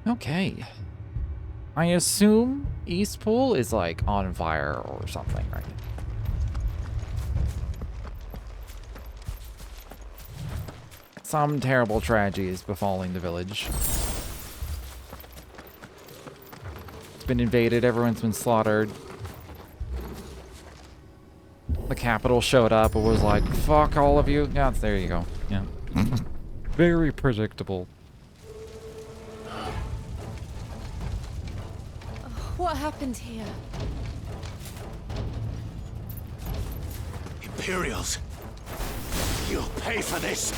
Okay. I assume East Pool is like on fire or something, right? Some terrible tragedy is befalling the village. It's been invaded, everyone's been slaughtered. The capital showed up and was like, fuck all of you. Yeah, there you go. Yeah. Very predictable. What happened here? Imperials! You'll pay for this!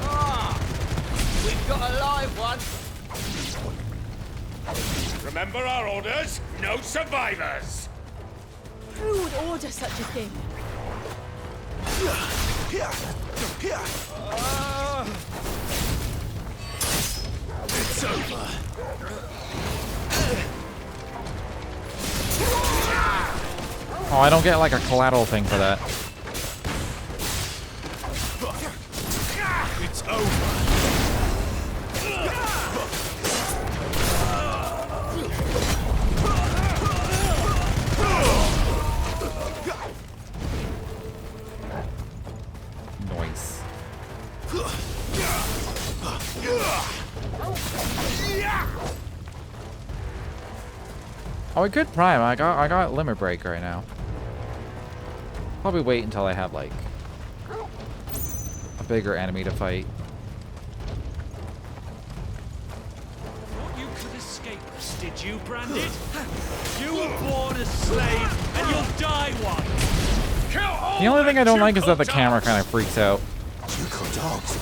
Ah! We've got a live one! Remember our orders? No survivors! Who would order such a thing? It's over! Oh, I don't get like a collateral thing for that. It's over! Noise. Oh, I could prime. I got limit break right now. Probably wait until I have like a bigger enemy to fight. Thought you could escape us, did you, Branded? You were born a slave, and you'll die one. The only thing I don't like is that the camera kind of freaks out. Juco dogs!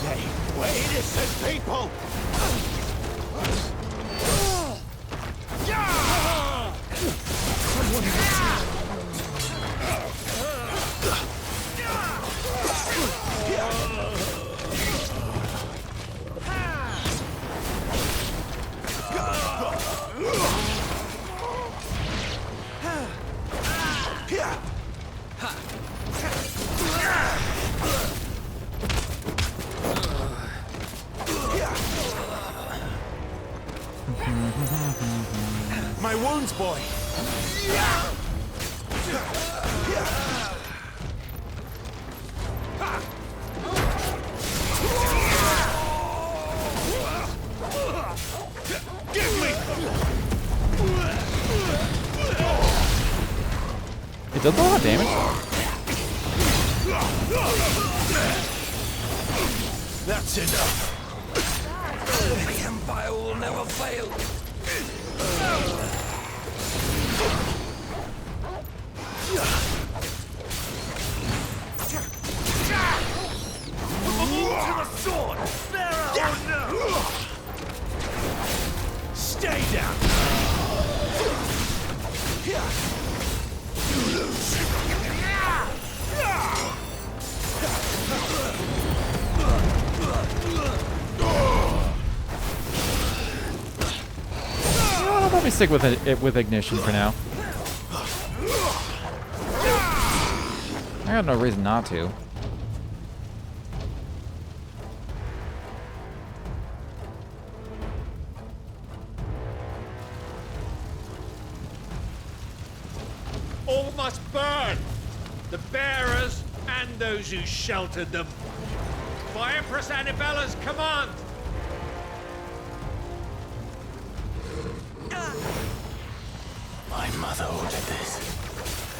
They were innocent people! My wounds, boy! Give me! It does a lot of damage. That's enough! The Empire will never fail! To the sword! There or no! Stay down! You lose! I'll probably stick with it with ignition for now. I got no reason not to. All must burn! The bearers and those who sheltered them. By Empress Annibella's command! My mother ordered this.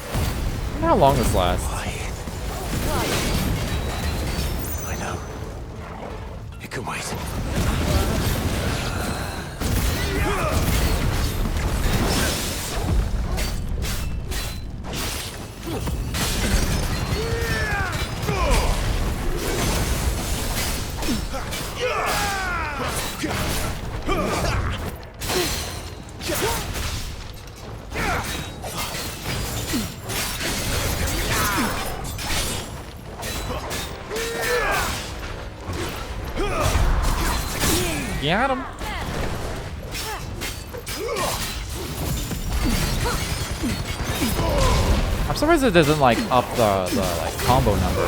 I wonder how long this lasts. I know. It can wait. Got him. I'm surprised it doesn't like up the like combo number.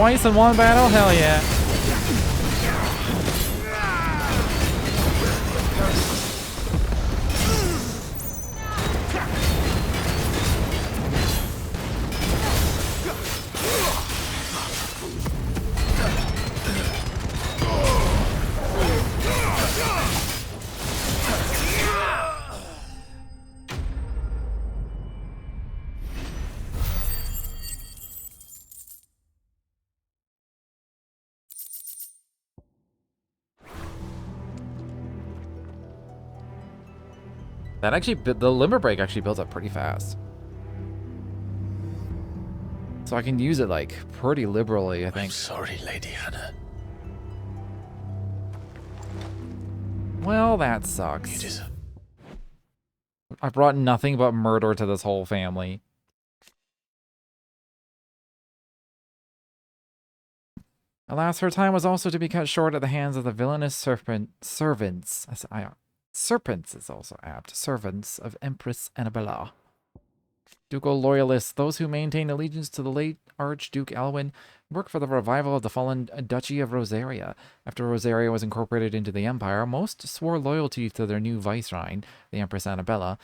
Twice in one battle? Hell yeah. That actually, the limber break actually builds up pretty fast. So I can use it like pretty liberally, I think. I'm sorry, Lady Hannah. Well, that You sucks. deserve. I brought nothing but murder to this whole family. Alas, her time was also to be cut short at the hands of the villainous servants. Serpents is also apt. Servants of Empress Annabella. Ducal loyalists, those who maintained allegiance to the late Archduke Alwyn, worked for the revival of the fallen Duchy of Rosaria. After Rosaria was incorporated into the Empire, most swore loyalty to their new viceroy, the Empress Annabella.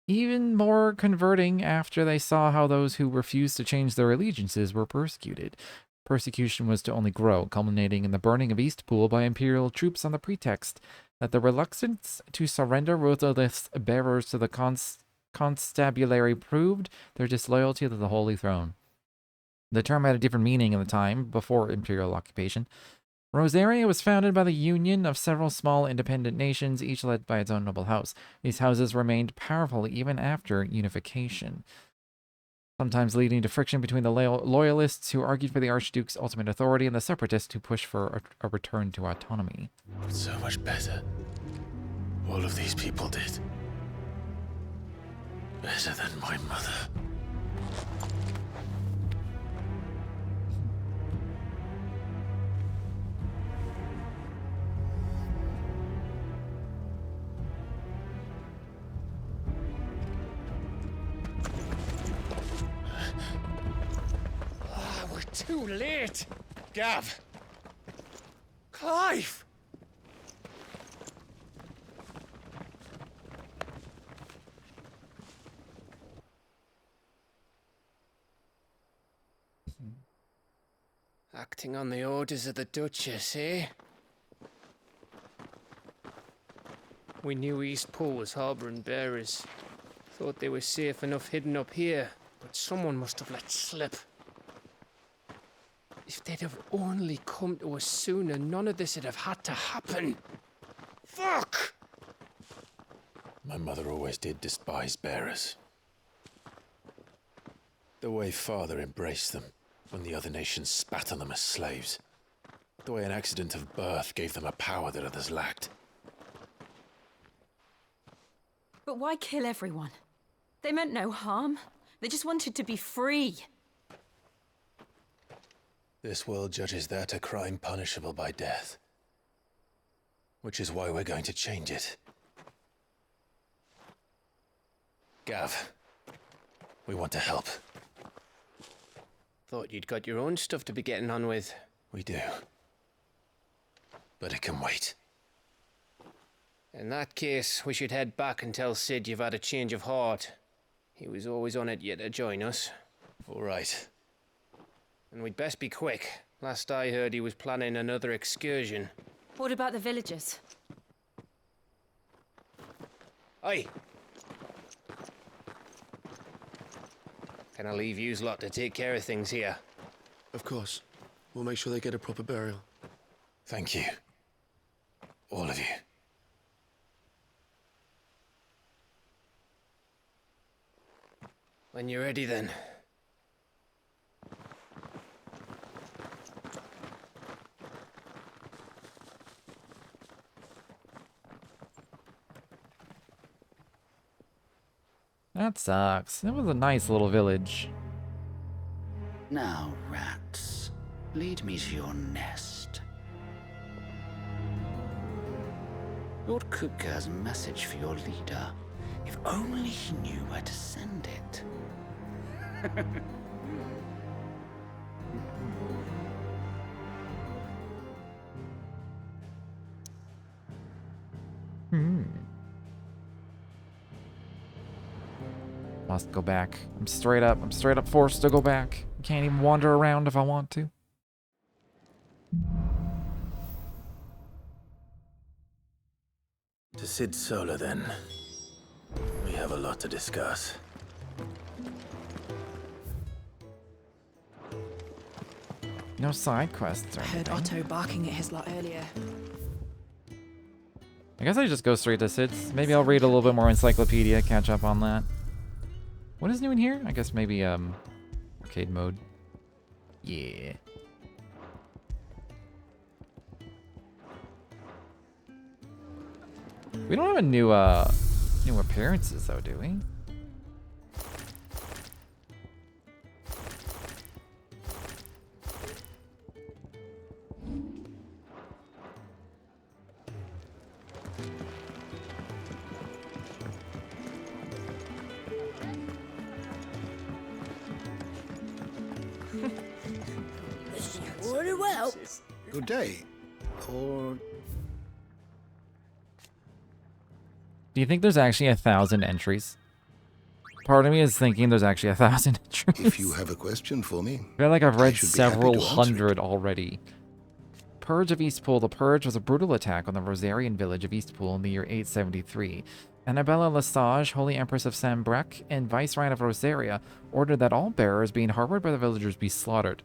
Even more converting after they saw how those who refused to change their allegiances were persecuted. Persecution was to only grow, culminating in the burning of Eastpool by Imperial troops on the pretext that the reluctance to surrender ruthless bearers to the constabulary proved their disloyalty to the Holy Throne. The term had a different meaning in the time before Imperial occupation. Rosaria was founded by the union of several small independent nations, each led by its own noble house. These houses remained powerful even after unification, sometimes leading to friction between the loyalists who argued for the Archduke's ultimate authority and the separatists who pushed for a return to autonomy. So much better. All of these people did. Better than my mother. We're too late. Gav. Clive. Acting on the orders of the Duchess, eh? We knew Eastpool was harbouring bearers. Thought they were safe enough hidden up here, but someone must have let slip. If they'd have only come to us sooner, none of this would have had to happen. Fuck! My mother always did despise bearers. The way father embraced them when the other nations spat on them as slaves. The way an accident of birth gave them a power that others lacked. But why kill everyone? They meant no harm. They just wanted to be free. This world judges that a crime punishable by death. Which is why we're going to change it. Gav, we want to help. Thought you'd got your own stuff to be getting on with. We do. But it can wait. In that case, we should head back and tell Sid you've had a change of heart. He was always on it yet to join us. All right. And we'd best be quick. Last I heard, he was planning another excursion. What about the villagers? Aye. Can I leave yous lot to take care of things here? Of course. We'll make sure they get a proper burial. Thank you. All of you. When you're ready, then. That sucks. It was a nice little village. Now, rats, lead me to your nest. Lord Kupka has a message for your leader. If only he knew where to send it. Must go back. I'm straight up forced to go back. Can't even wander around if I want to. To Sid Solar, then. We have a lot to discuss. No side quests or I heard anything. Otto barking at his lot earlier. I guess I just go straight to Sid's. Maybe I'll read a little bit more encyclopedia, catch up on that. What is new in here? I guess maybe arcade mode. Yeah. We don't have a new appearances though, do we? Very well. Good day. Or Do you think there's actually 1,000 entries? Part of me is thinking there's actually 1,000 entries. if you have a question for me, I feel like I've read should be happy several to answer hundred already. Purge of Eastpool. The Purge was a brutal attack on the Rosarian village of Eastpool in the year 873. Annabella Lesage, Holy Empress of Sambrec, and Viceroy of Rosaria ordered that all bearers being harbored by the villagers be slaughtered,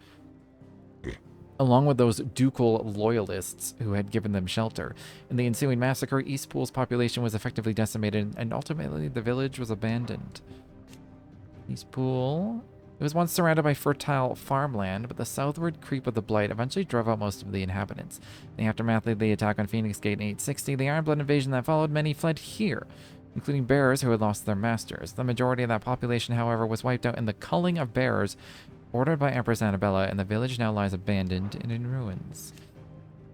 along with those ducal loyalists who had given them shelter. In the ensuing massacre, Eastpool's population was effectively decimated, and ultimately the village was abandoned. Eastpool... It was once surrounded by fertile farmland, but the southward creep of the Blight eventually drove out most of the inhabitants. In the aftermath of the attack on Phoenix Gate in 860, the Ironblood invasion that followed, many fled here, including bearers who had lost their masters. The majority of that population, however, was wiped out in the culling of bearers ordered by Empress Annabella, and the village now lies abandoned and in ruins.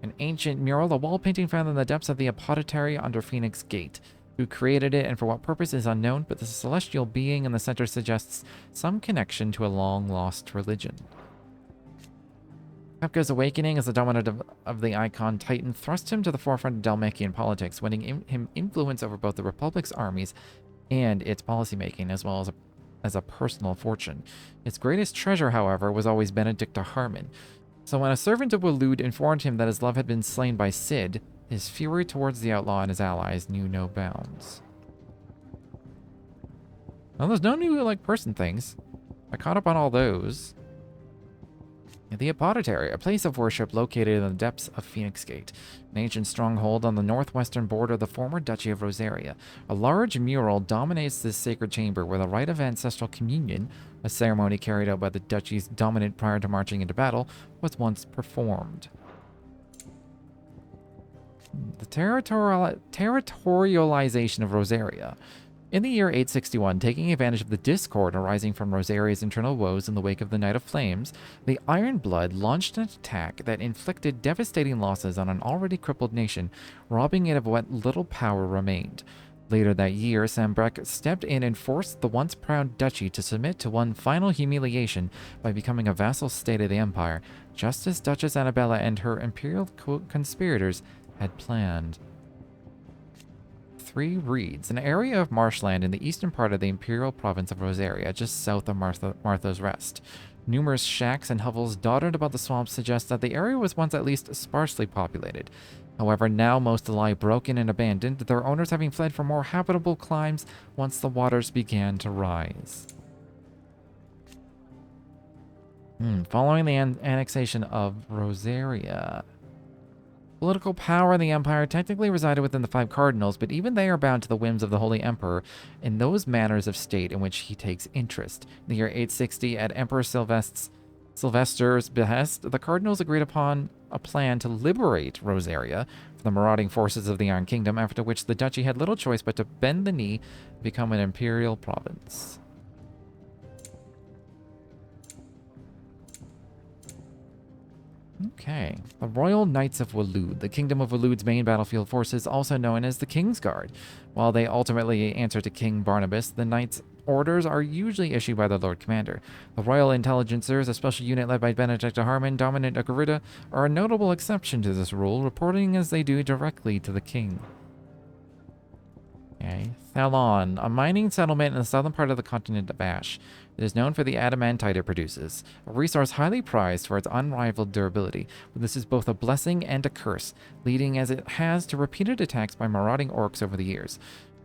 An ancient mural, a wall painting found in the depths of the apothecary under Phoenix Gate. Who created it and for what purpose is unknown, but the celestial being in the center suggests some connection to a long-lost religion. Kafka's awakening as the dominant of the icon Titan thrust him to the forefront of Dalmacian politics, winning him influence over both the Republic's armies and its policymaking, as well as a personal fortune. Its greatest treasure, however, was always Benedicta Harmon. So when a servant of Waloed informed him that his love had been slain by Sid, his fury towards the outlaw and his allies knew no bounds. Well, there's no new, person things. I caught up on all those. The Apothecary, a place of worship located in the depths of Phoenix Gate, an ancient stronghold on the northwestern border of the former Duchy of Rosaria. A large mural dominates this sacred chamber where the rite of ancestral communion, a ceremony carried out by the Duchy's dominant prior to marching into battle, was once performed. The territorialization of Rosaria. In the year 861, taking advantage of the discord arising from Rosaria's internal woes in the wake of the Night of Flames, the Iron Blood launched an attack that inflicted devastating losses on an already crippled nation, robbing it of what little power remained. Later that year, Sambrec stepped in and forced the once proud duchy to submit to one final humiliation by becoming a vassal state of the Empire, just as Duchess Annabella and her imperial conspirators had planned. Three Reeds, an area of marshland in the eastern part of the imperial province of Rosaria, just south of Martha's Rest. Numerous shacks and hovels dotted about the swamps suggest that the area was once at least sparsely populated. However, now most lie broken and abandoned, their owners having fled for more habitable climes once the waters began to rise. Following the annexation of Rosaria. Political power in the Empire technically resided within the five cardinals, but even they are bound to the whims of the Holy Emperor in those matters of state in which he takes interest. In the year 860, at Emperor Sylvester's behest, the cardinals agreed upon a plan to liberate Rosaria from the marauding forces of the Iron Kingdom, after which the duchy had little choice but to bend the knee and become an imperial province. Okay. The Royal Knights of Waloed, the Kingdom of Waloed's main battlefield forces, also known as the King's Guard. While they ultimately answer to King Barnabas, the Knights' orders are usually issued by the Lord Commander. The Royal Intelligencers, a special unit led by Benedicta Harmon, Dominant Agurida, are a notable exception to this rule, reporting as they do directly to the King. Okay. Thalon, a mining settlement in the southern part of the continent of Ash. It is known for the adamantite it produces, a resource highly prized for its unrivaled durability, but this is both a blessing and a curse, leading as it has to repeated attacks by marauding orcs over the years.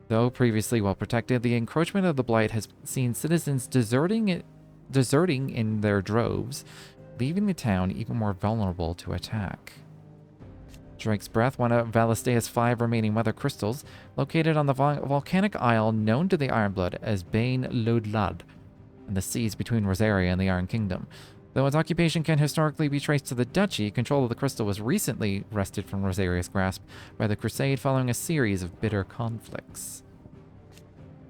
Though previously well protected, the encroachment of the Blight has seen citizens deserting in their droves, leaving the town even more vulnerable to attack. Drake's Breath, one of Valistea's 5 remaining Mothercrystals, located on the volcanic isle known to the Ironblood as Bain Lodlad, in the seas between Rosaria and the Iron Kingdom. Though its occupation can historically be traced to the Duchy, control of the crystal was recently wrested from Rosaria's grasp by the Crusade following a series of bitter conflicts.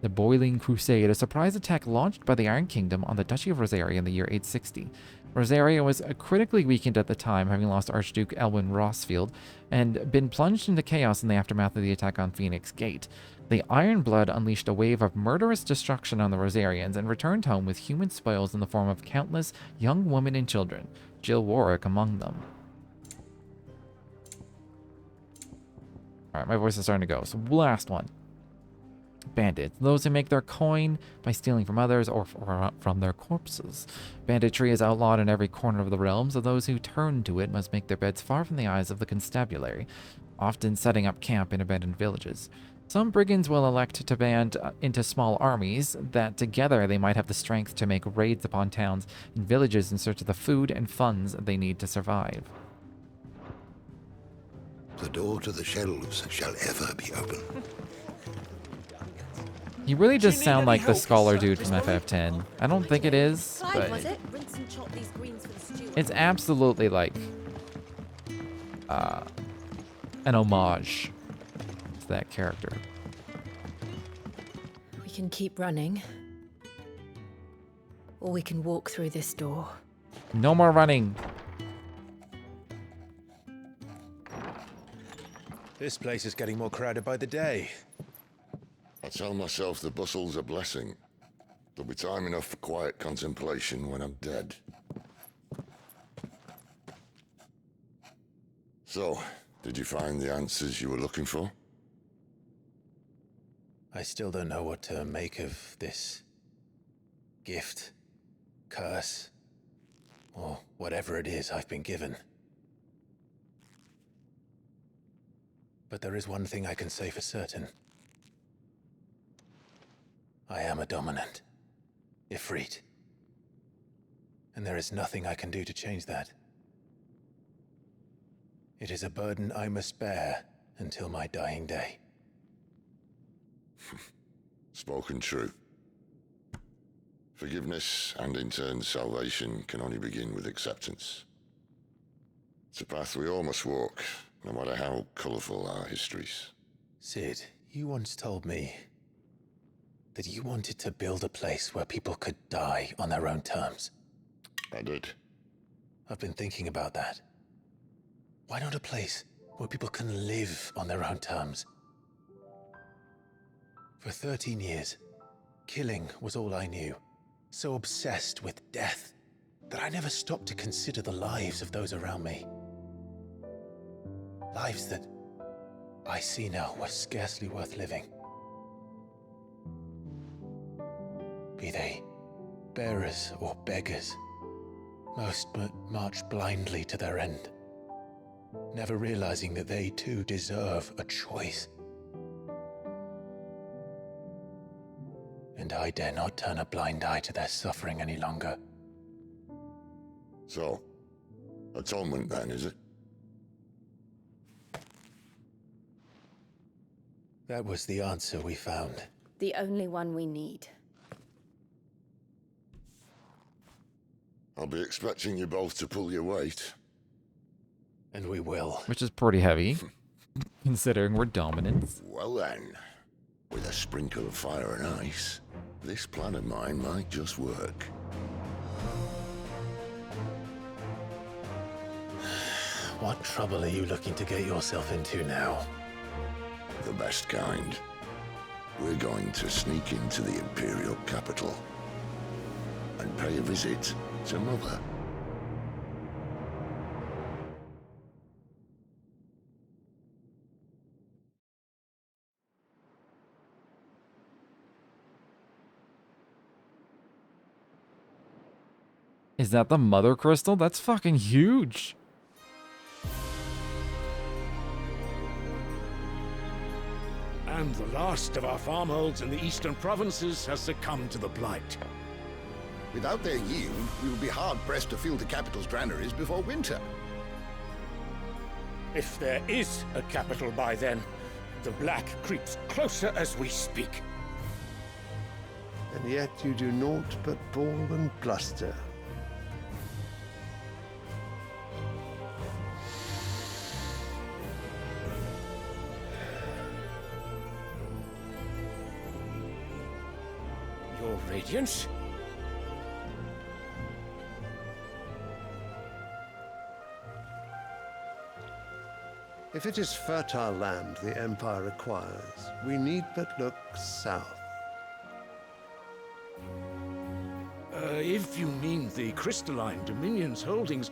The Boiling Crusade, a surprise attack launched by the Iron Kingdom on the Duchy of Rosaria in the year 860. Rosaria was critically weakened at the time, having lost Archduke Elwin Rossfield, and been plunged into chaos in the aftermath of the attack on Phoenix Gate. The Iron Blood unleashed a wave of murderous destruction on the Rosarians and returned home with human spoils in the form of countless young women and children, Jill Warwick among them. Alright, my voice is starting to go, so last one. Bandits, those who make their coin by stealing from others or from their corpses. Banditry is outlawed in every corner of the realms, and those who turn to it must make their beds far from the eyes of the constabulary, often setting up camp in abandoned villages. Some brigands will elect to band into small armies that together they might have the strength to make raids upon towns and villages in search of the food and funds they need to survive. The door to the shelves shall ever be open. He really does sound like the scholar dude from FF10. I don't think it is, but it's absolutely like an homage to that character. We can keep running, or we can walk through this door. No more running. This place is getting more crowded by the day. I tell myself the bustle's a blessing. There'll be time enough for quiet contemplation when I'm dead. So, did you find the answers you were looking for? I still don't know what to make of this gift, curse, or whatever it is I've been given. But there is one thing I can say for certain. I am a dominant, Ifrit. And there is nothing I can do to change that. It is a burden I must bear until my dying day. Spoken true. Forgiveness and in turn salvation can only begin with acceptance. It's a path we all must walk, no matter how colourful our histories. Sid, you once told me that you wanted to build a place where people could die on their own terms. I did. I've been thinking about that. Why not a place where people can live on their own terms? For 13 years, killing was all I knew. So obsessed with death that I never stopped to consider the lives of those around me. Lives that I see now were scarcely worth living. Be they bearers or beggars, most but march blindly to their end, never realizing that they too deserve a choice. And I dare not turn a blind eye to their suffering any longer. So, atonement then, is it? That was the answer we found. The only one we need. I'll be expecting you both to pull your weight. And we will. Which is pretty heavy, considering we're dominants. Well then, with a sprinkle of fire and ice, this plan of mine might just work. What trouble are you looking to get yourself into now? The best kind. We're going to sneak into the Imperial capital and pay a visit to Mother. Is that the Mothercrystal? That's fucking huge. And the last of our farmholds in the eastern provinces has succumbed to the blight. Without their yield, we will be hard-pressed to fill the capital's granaries before winter. If there is a capital by then, the black creeps closer as we speak. And yet you do naught but bawl and bluster. Your Radiance? If it is fertile land the Empire requires, we need but look south. If you mean the crystalline Dominion's holdings,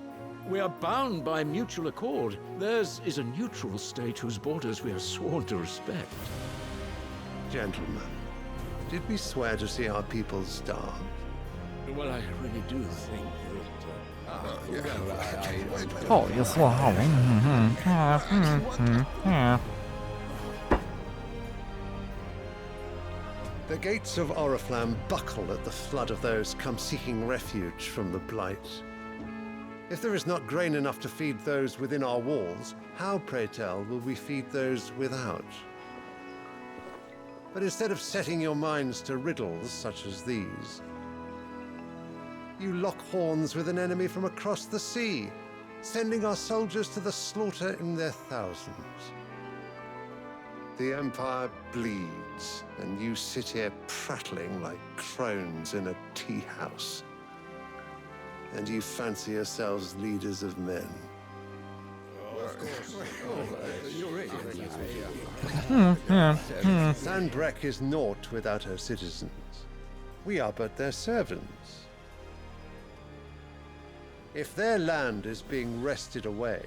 we are bound by mutual accord. Theirs is a neutral state whose borders we are sworn to respect. Gentlemen, did we swear to see our people starve? Well, I really do think that... Oh, you swallowing. The gates of Oriflamme buckle at the flood of those come seeking refuge from the blight. If there is not grain enough to feed those within our walls, how, pray tell, will we feed those without? But instead of setting your minds to riddles such as these, you lock horns with an enemy from across the sea, sending our soldiers to the slaughter in their thousands. The Empire bleeds, and you sit here prattling like crones in a tea house. And you fancy yourselves leaders of men. Sandbreck is naught without her citizens. We are but their servants. If their land is being wrested away,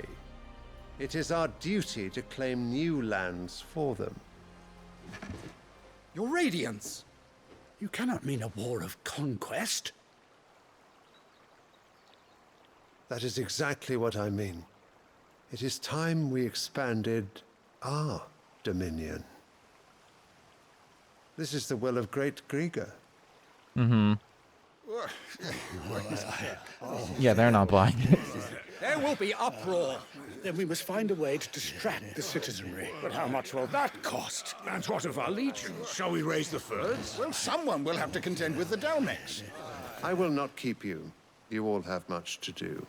it is our duty to claim new lands for them. Your Radiance! You cannot mean a war of conquest. That is exactly what I mean. It is time we expanded our dominion. This is the will of great Grieger. Mm-hmm. Yeah, they're not blind. There will be uproar. Then we must find a way to distract the citizenry. But how much will that cost? And what of our legions? Shall we raise the furs? Well, someone will have to contend with the Dalmex. I will not keep you. You all have much to do.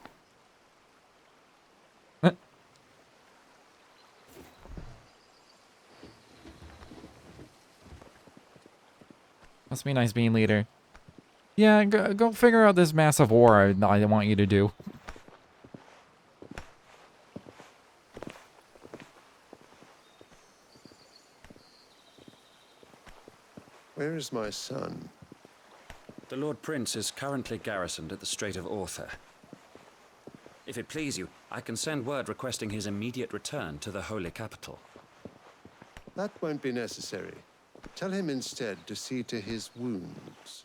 Must be nice being leader. Yeah, go figure out this massive war I want you to do. Where is my son? The Lord Prince is currently garrisoned at the Strait of Author. If it please you, I can send word requesting his immediate return to the Holy Capital. That won't be necessary. Tell him instead to see to his wounds.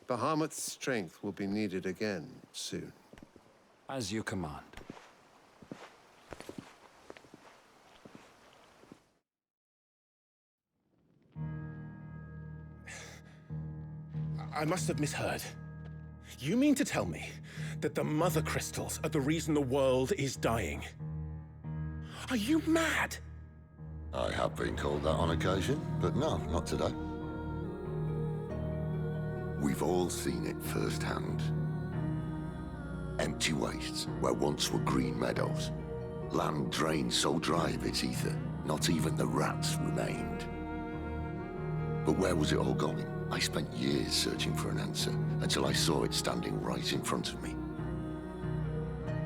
Bahamut's strength will be needed again soon. As you command. I must have misheard. You mean to tell me that the Mothercrystals are the reason the world is dying? Are you mad? I have been called that on occasion, but no, not today. We've all seen it firsthand. Empty wastes where once were green meadows. Land drained so dry of its ether, not even the rats remained. But where was it all going? I spent years searching for an answer, until I saw it standing right in front of me.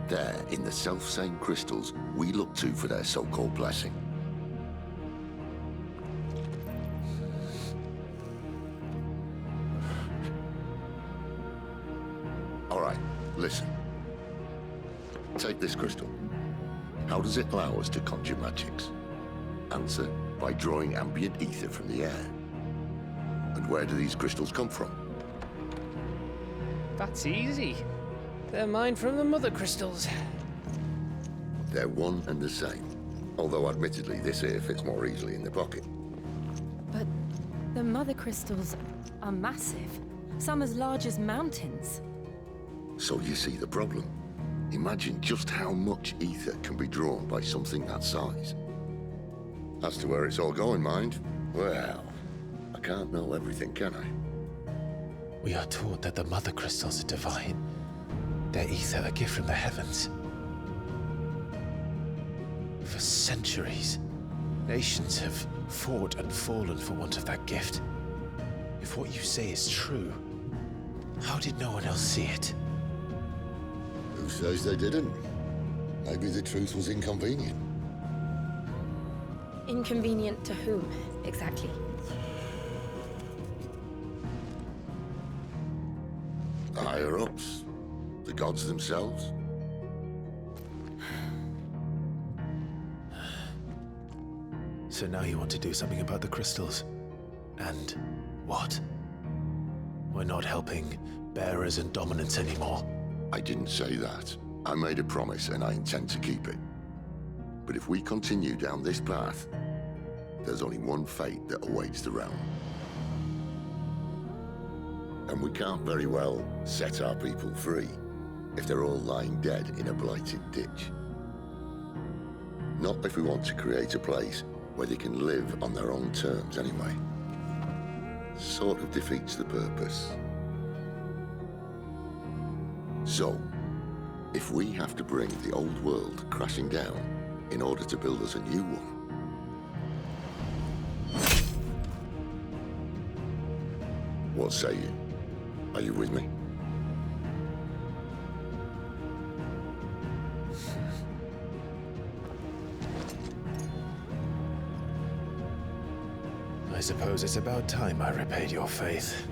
There, in the self-same crystals we look to for their so-called blessing. All right, listen. Take this crystal. How does it allow us to conjure magics? Answer, by drawing ambient ether from the air. And where do these crystals come from? That's easy. They're mine from the Mothercrystals. They're one and the same. Although admittedly this here fits more easily in the pocket. But the Mothercrystals are massive. Some as large as mountains. So you see the problem. Imagine just how much ether can be drawn by something that size. As to where it's all going, mind, well, I can't know everything, can I? We are taught that the Mother Crystals are divine. Their ether a gift from the heavens. For centuries, nations have fought and fallen for want of that gift. If what you say is true, how did no one else see it? Who says they didn't? Maybe the truth was inconvenient. Inconvenient to whom, exactly? The higher-ups? The gods themselves? So now you want to do something about the crystals? And what? We're not helping bearers and dominants anymore. I didn't say that. I made a promise and I intend to keep it. But if we continue down this path, there's only one fate that awaits the realm. And we can't very well set our people free if they're all lying dead in a blighted ditch. Not if we want to create a place where they can live on their own terms anyway. Sort of defeats the purpose. So, if we have to bring the old world crashing down in order to build us a new one, what say you? Are you with me? I suppose it's about time I repaid your faith.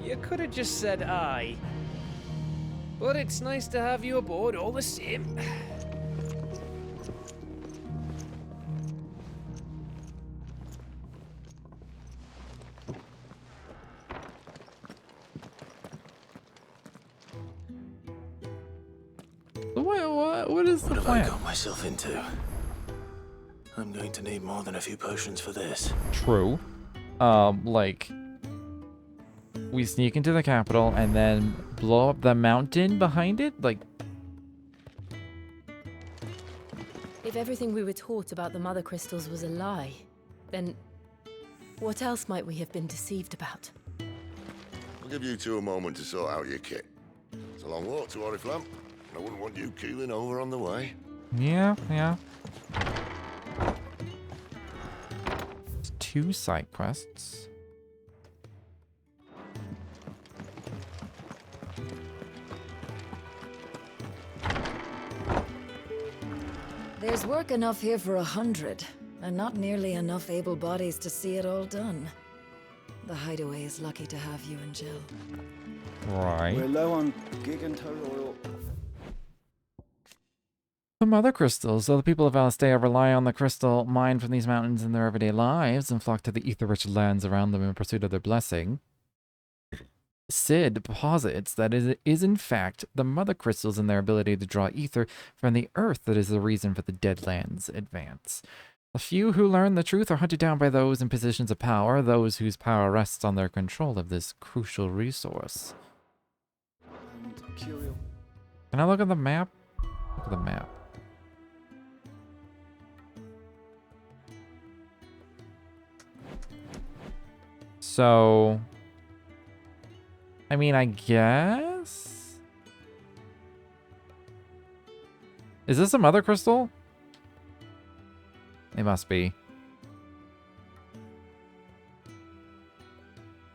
You could have just said aye. But it's nice to have you aboard all the same. What is the What have plan? I got myself into? I'm going to need more than a few potions for this. True. Like, we sneak into the capital and then blow up the mountain behind it? Like, If everything we were taught about the Mothercrystals was a lie, then what else might we have been deceived about? I'll give you two a moment to sort out your kit. It's a long walk to Oriflamme. I wouldn't want you keeling over on the way. yeah. It's 2 side quests. There's work enough here for 100, and not nearly enough able bodies to see it all done. The Hideaway is lucky to have you and Jill. Right. We're low on gig and total oil. The Mother Crystals, though the people of Alastea rely on the crystal mined from these mountains in their everyday lives and flock to the ether-rich lands around them in pursuit of their blessing, Sid posits that it is in fact the Mother Crystals and their ability to draw ether from the earth that is the reason for the Deadlands' advance. The few who learn the truth are hunted down by those in positions of power, those whose power rests on their control of this crucial resource. Can I look at the map? Look at the map. So, I mean, I guess? Is this a Mother Crystal? It must be.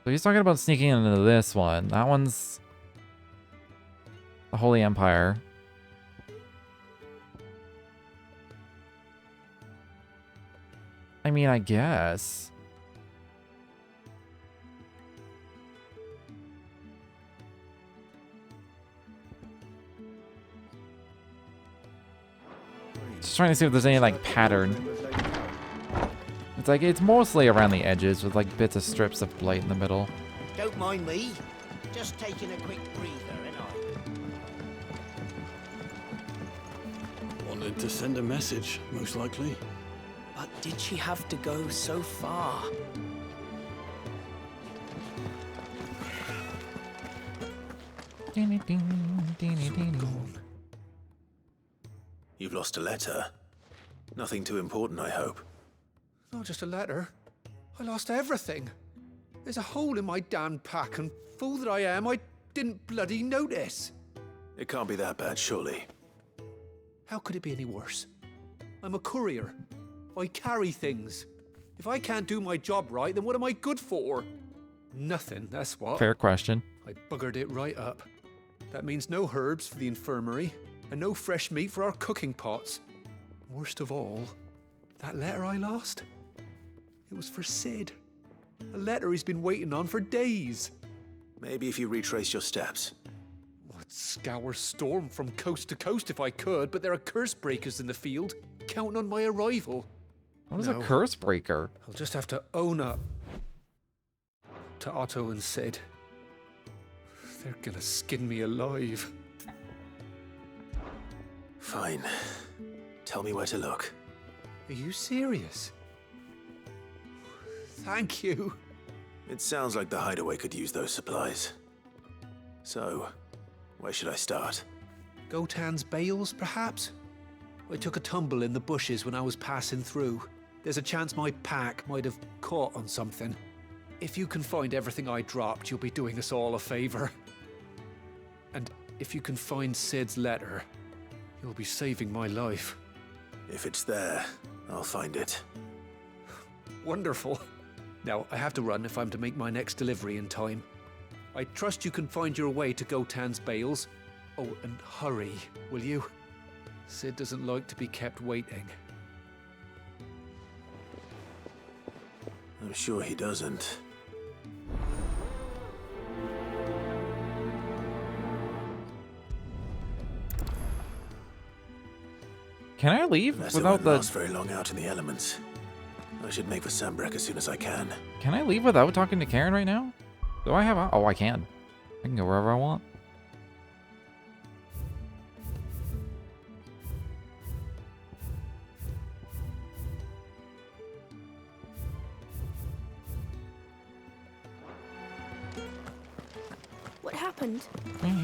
So he's talking about sneaking into this one. That one's the Holy Empire. I mean, I guess. Just trying to see if there's any, like, pattern. like it's mostly around the edges with like bits of strips of blight in the middle. Don't mind me. Just taking a quick breather, ain't I? Wanted to send a message, most likely. But did she have to go so far? You've lost a letter. Nothing too important, I hope. Not just a letter. I lost everything. There's a hole in my damn pack, and fool that I am, I didn't bloody notice. It can't be that bad, surely. How could it be any worse? I'm a courier. I carry things. If I can't do my job right, then what am I good for? Nothing, that's what. Fair question. I buggered it right up. That means no herbs for the infirmary, and no fresh meat for our cooking pots. Worst of all, that letter I lost? It was for Sid. A letter he's been waiting on for days. Maybe if you retrace your steps. I'd scour Storm from coast to coast if I could, but there are curse breakers in the field, counting on my arrival. What is a curse breaker? I'll just have to own up to Otto and Sid. They're gonna skin me alive. Fine. Tell me where to look. Are you serious? Thank you. It sounds like the hideaway could use those supplies. So, where should I start? Gotan's bales, perhaps? I took a tumble in the bushes when I was passing through. There's a chance my pack might have caught on something. If you can find everything I dropped, you'll be doing us all a favor. And if you can find Sid's letter, you'll be saving my life. If it's there, I'll find it. Wonderful. Now, I have to run if I'm to make my next delivery in time. I trust you can find your way to Gotan's bales. Oh, and hurry, will you? Sid doesn't like to be kept waiting. I'm sure he doesn't. Can I leave Unless without it won't the... last very long out in the elements. I should make for Sambrek as soon as I can. Can I leave without talking to Karen right now? Do I have a... Oh, I can. I can go wherever I want. What happened?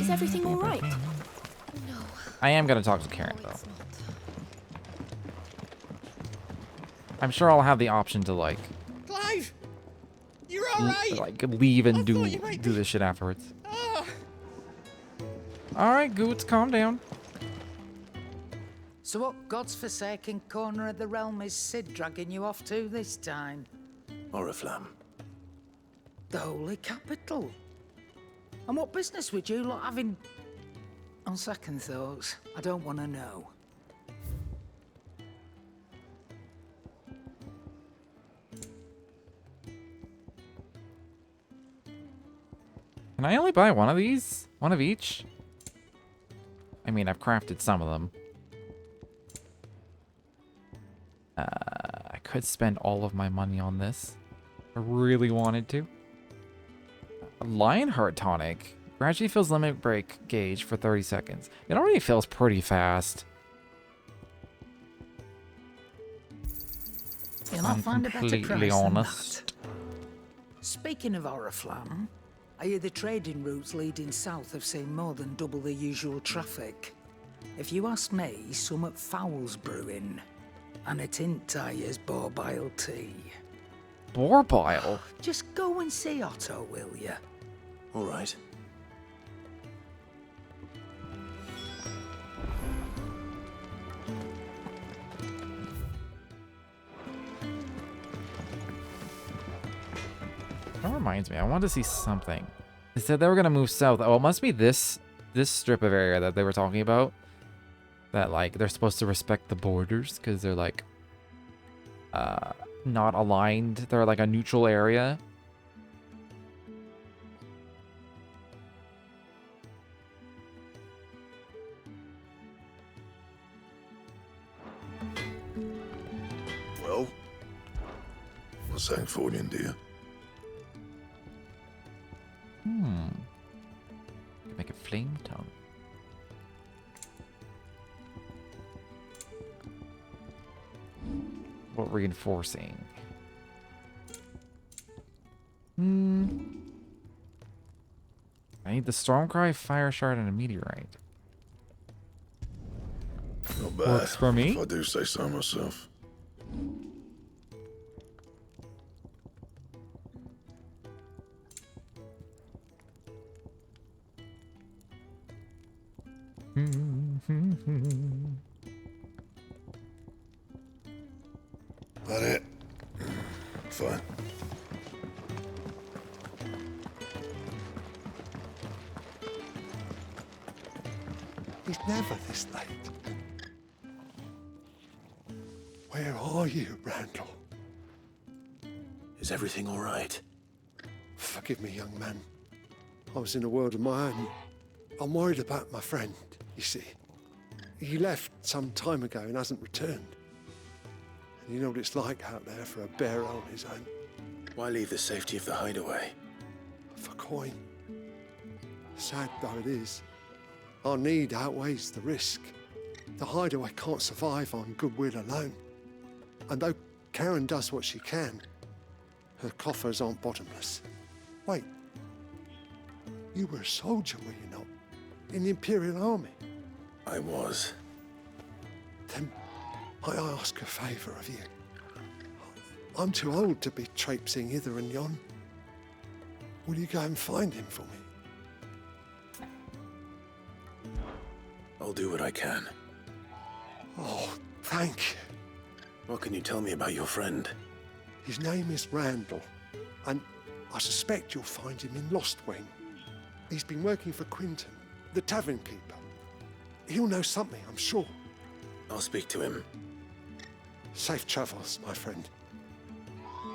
Is everything all right? No. I am going to talk to Karen, though. I'm sure I'll have the option to, like... Clive! You're alright! Like, leave and do this shit afterwards. Alright, Goots, calm down. So what God's forsaken corner of the realm is Sid dragging you off to this time? Oriflamme. The Holy Capital. And what business would you lot having... On second thoughts, I don't want to know. Can I only buy one of these? One of each? I mean, I've crafted some of them. I could spend all of my money on this. I really wanted to. Lionheart tonic. Gradually fills limit break gauge for 30 seconds. It already fills pretty fast. You'll not find a better Completely price honest. than that. Speaking of Oriflamme, I hear the trading routes leading south have seen more than double the usual traffic. If you ask me, summat foul's brewing. And a tint tires boar bile tea. Boar bile? Just go and see Otto, will you? All right. That reminds me, I wanted to see something. They said they were gonna move south. Oh, it must be this strip of area that they were talking about. That like they're supposed to respect the borders because they're like not aligned. They're like a neutral area. Well, Want something for you, do you? Make a flame tongue. What reinforcing? I need the Stormcry, Fire Shard, and a Meteorite. Not bad. Works for me. If I do say so myself. That it? Fine. He's never this late. Where are you, Randall? Is everything all right? Forgive me, young man. I was in a world of my own. I'm worried about my friend, you see. He left some time ago and hasn't returned. And you know what it's like out there for a bearer on his own. Why leave the safety of the hideaway? For coin. Sad though it is, our need outweighs the risk. The hideaway can't survive on goodwill alone. And though Karen does what she can, her coffers aren't bottomless. Wait, you were a soldier, were you not? In the Imperial Army? I was. Then I ask a favour of you. I'm too old to be traipsing hither and yon. Will you go and find him for me? I'll do what I can. Oh, thank you. What can you tell me about your friend? His name is Randall, and I suspect you'll find him in Lostwing. He's been working for Quinton, the tavern keeper. He'll know something, I'm sure. I'll speak to him. Safe travels, my friend.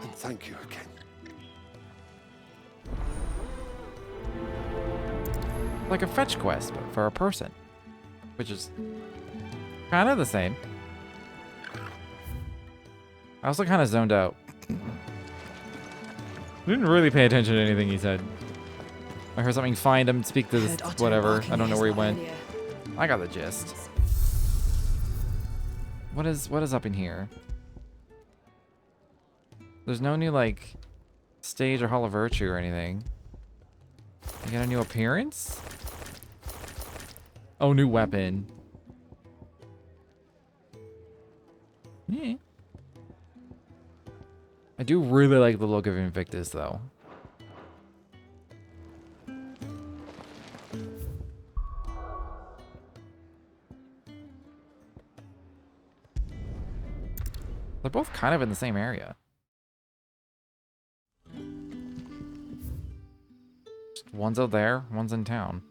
And thank you again. Like a fetch quest, but for a person. Which is kind of the same. I also kind of zoned out. Didn't really pay attention to anything he said. I heard something, find him, speak to this, whatever. I don't know where he went. I got the gist. What is up in here? There's no new, like, stage or Hall of Virtue or anything. You got a new appearance? Oh, new weapon. Yeah. I do really like the look of Invictus, though. They're both kind of in the same area. Just one's out there, one's in town.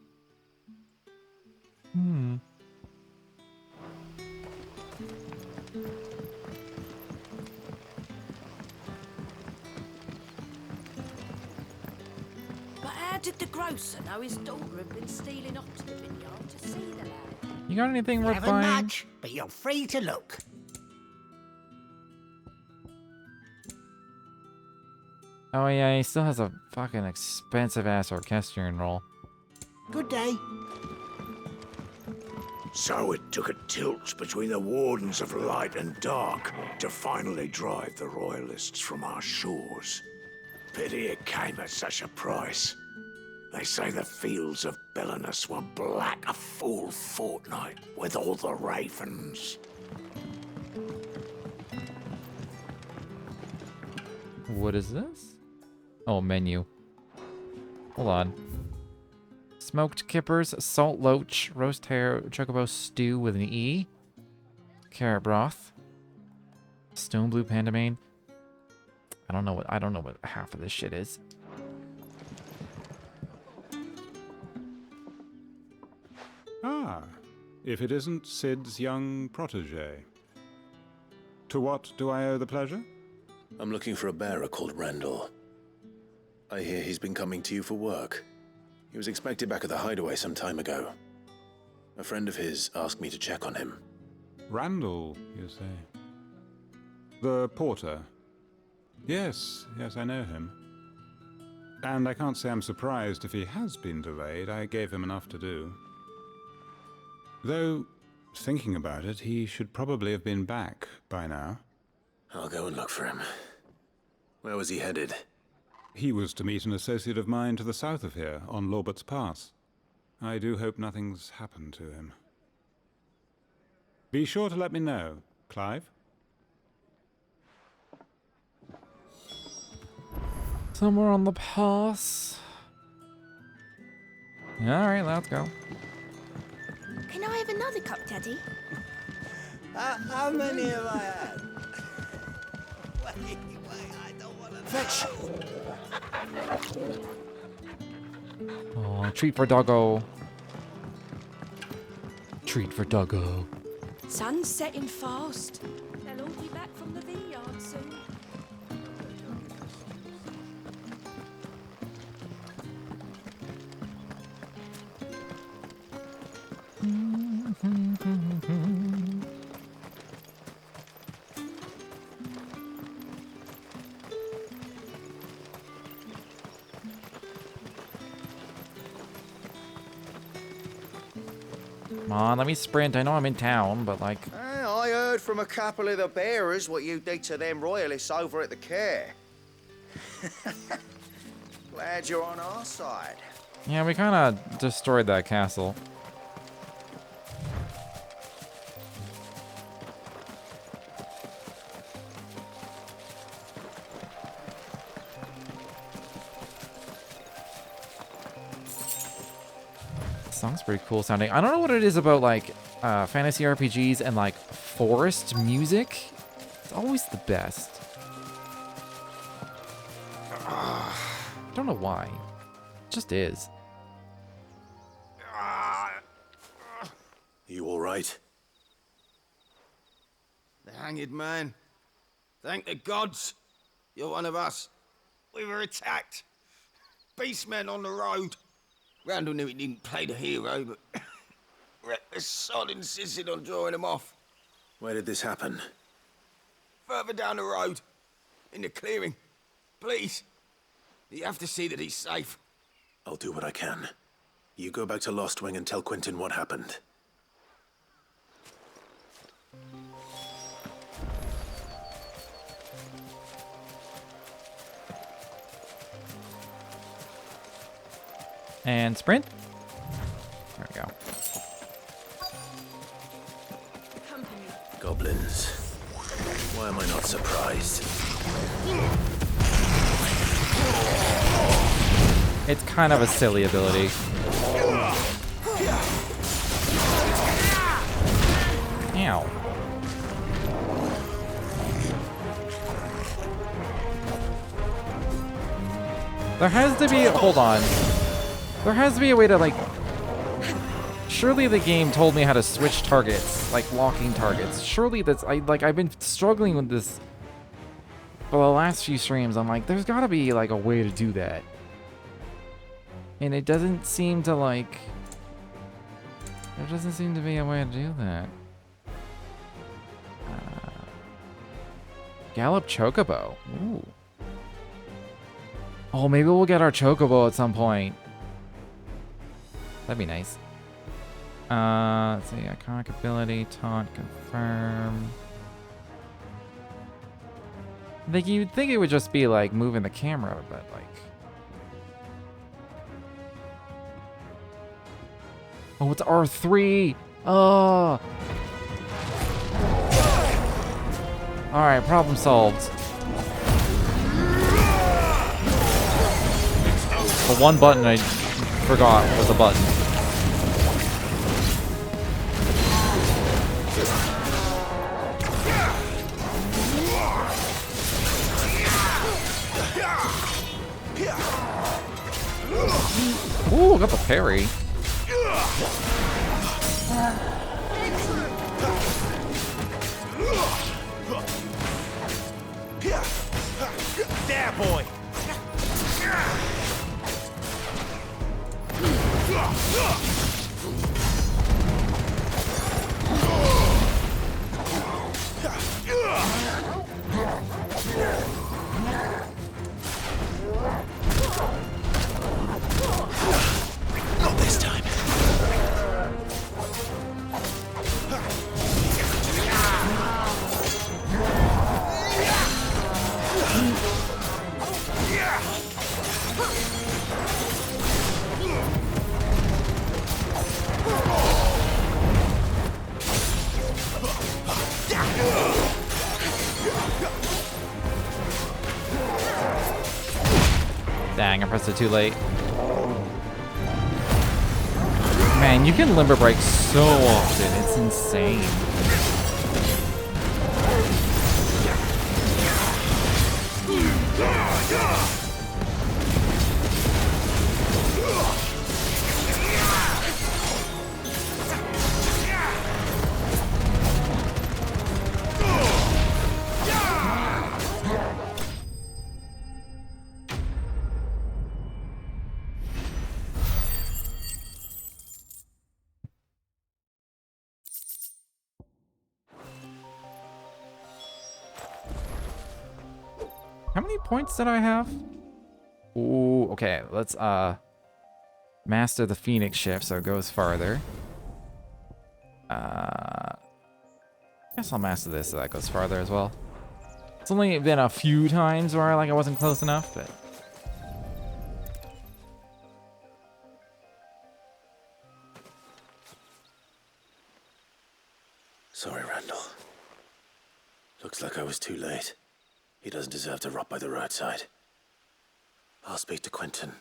But how did the grocer know his daughter had been stealing off to the vineyard to see the lad? You got anything worth Haven't buying? much, but you're free to look. Oh yeah, he still has a fucking expensive ass orchestrion roll. Good day. So it took a tilt between the Wardens of Light and Dark to finally drive the Royalists from our shores. Pity it came at such a price. They say the fields of Belenus were black a full fortnight with all the ravens. What is this? Oh, menu. Hold on. Smoked kippers, salt loach, roast hare, chocobo stew with an E, carrot broth, stone blue pandamane. I don't know what half of this shit is. Ah, if it isn't Sid's young protege. To what do I owe the pleasure? I'm looking for a bearer called Randall. I hear he's been coming to you for work. He was expected back at the hideaway some time ago. A friend of his asked me to check on him. Randall, you say? The porter. Yes, I know him. And I can't say I'm surprised if he has been delayed. I gave him enough to do. Though, thinking about it, he should probably have been back by now. I'll go and look for him. Where was he headed? He was to meet an associate of mine to the south of here, on Lorbert's Pass. I do hope nothing's happened to him. Be sure to let me know, Clive. Somewhere on the pass. Alright, let's go. Can I have another cup, Daddy? How many have I had? Wait, I don't want to. Fetch! Oh, treat for doggo. Treat for doggo. Sun's setting fast. They'll all be back from the vineyard soon. Come on, let me sprint. I know I'm in town, but like... I heard from a couple of the bearers what you did to them royalists over at the care. Glad you're on our side. Yeah, we kind of destroyed that castle. Song's pretty cool sounding. I don't know what it is about like fantasy RPGs and like forest music. It's always the best. I don't know why. It just is. You all right? The hanged man. Thank the gods. You're one of us. We were attacked. Beastmen on the road. Randall knew he didn't play the hero, but reckless sod insisted on drawing him off. Where did this happen? Further down the road. In the clearing. Please. You have to see that he's safe. I'll do what I can. You go back to Lost Wing and tell Quentin what happened. And sprint. There we go. Goblins. Why am I not surprised? It's kind of a silly ability. Ow. There has to be... Hold on. There has to be a way to, like... Surely the game told me how to switch targets, like locking targets. Surely that's... I've been struggling with this for the last few streams. I'm like, there's gotta be, like, a way to do that. And it doesn't seem to, like... There doesn't seem to be a way to do that. Gallop Chocobo. Ooh. Oh, maybe we'll get our Chocobo at some point. That'd be nice. Let's see. Iconic ability. Taunt. Confirm. You'd think it would just be, like, moving the camera, but, like... Oh, it's R3! Oh! Alright, problem solved. The one button I forgot was a button. Ooh, got the parry. There, boy. cast it too late. Man, you can limber break so often. It's insane. How many points did I have? Ooh, okay. Let's master the Phoenix shift so it goes farther. I guess I'll master this so that goes farther as well. It's only been a few times where I wasn't close enough, but Sorry, Randall. Looks like I was too late. He doesn't deserve to rot by the roadside. I'll speak to Quentin.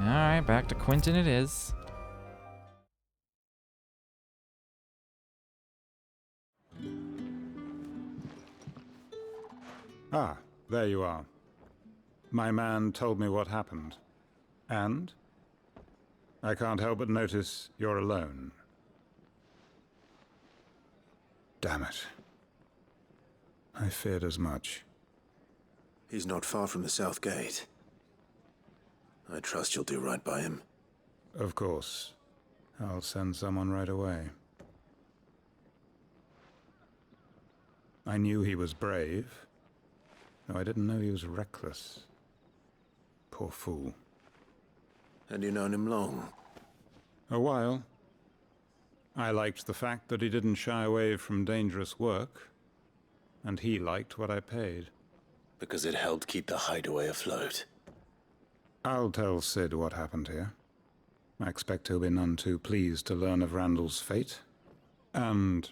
alright, back to Quentin it is. Ah, there you are. My man told me what happened. And? I can't help but notice you're alone. Damn it. I feared as much. He's not far from the South Gate. I trust you'll do right by him. Of course. I'll send someone right away. I knew he was brave, though I didn't know he was reckless. Poor fool. And you known him long? A while. I liked the fact that he didn't shy away from dangerous work, and he liked what I paid. Because it helped keep the hideaway afloat. I'll tell Sid what happened here. I expect he'll be none too pleased to learn of Randall's fate. And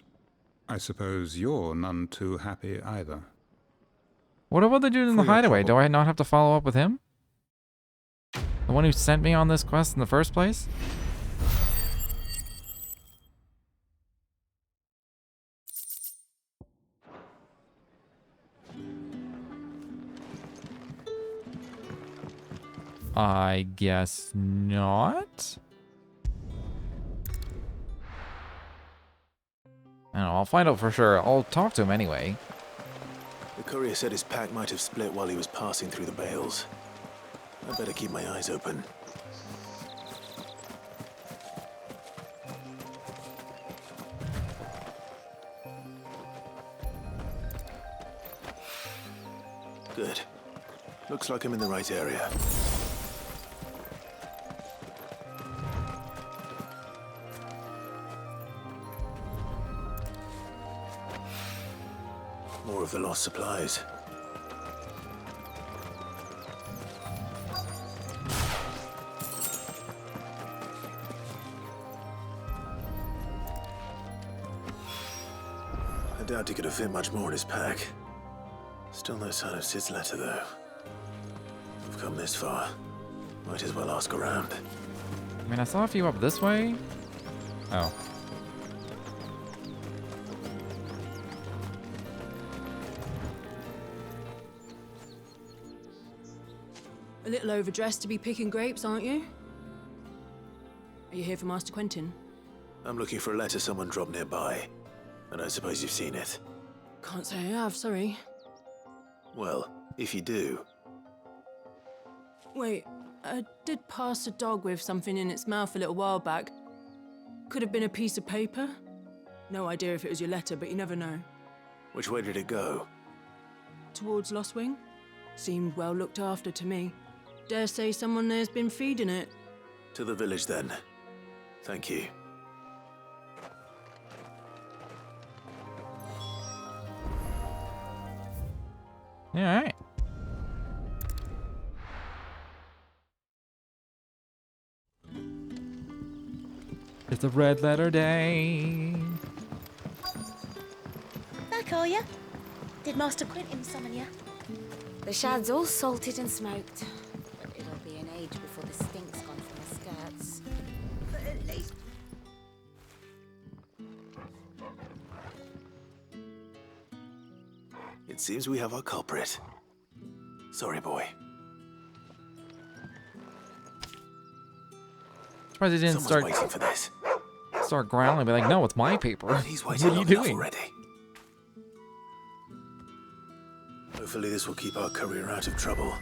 I suppose you're none too happy either. What about the dude in the hideaway? Do I not have to follow up with him? The one who sent me on this quest in the first place? I guess not. I don't know, I'll find out for sure. I'll talk to him anyway. The courier said his pack might have split while he was passing through the bales. I better keep my eyes open. Good. Looks like I'm in the right area. More of the lost supplies. I doubt he could have fit much more in his pack. Still no sign of Sid's letter, though. We've come this far. Might as well ask around. I mean, I saw a few up this way. Oh. A little overdressed to be picking grapes, aren't you? Are you here for Master Quentin? I'm looking for a letter someone dropped nearby. And I suppose you've seen it. Can't say I have, sorry. Well, if you do... Wait, I did pass a dog with something in its mouth a little while back. Could have been a piece of paper. No idea if it was your letter, but you never know. Which way did it go? Towards Lostwing? Seemed well looked after to me. Dare say someone there's been feeding it. To the village, then. Thank you. Yeah, alright. It's a red letter day. back, are you? Did Master Quentin summon you? The shad's all salted and smoked, but it'll be an age before the stink's gone from the skirts. But at least... It seems we have our culprit. Sorry, boy. Surprised he didn't Someone's waiting for this. start growling and be like, no, it's my paper. He's What waiting are you long enough doing? already. Hopefully this will keep our career out of trouble.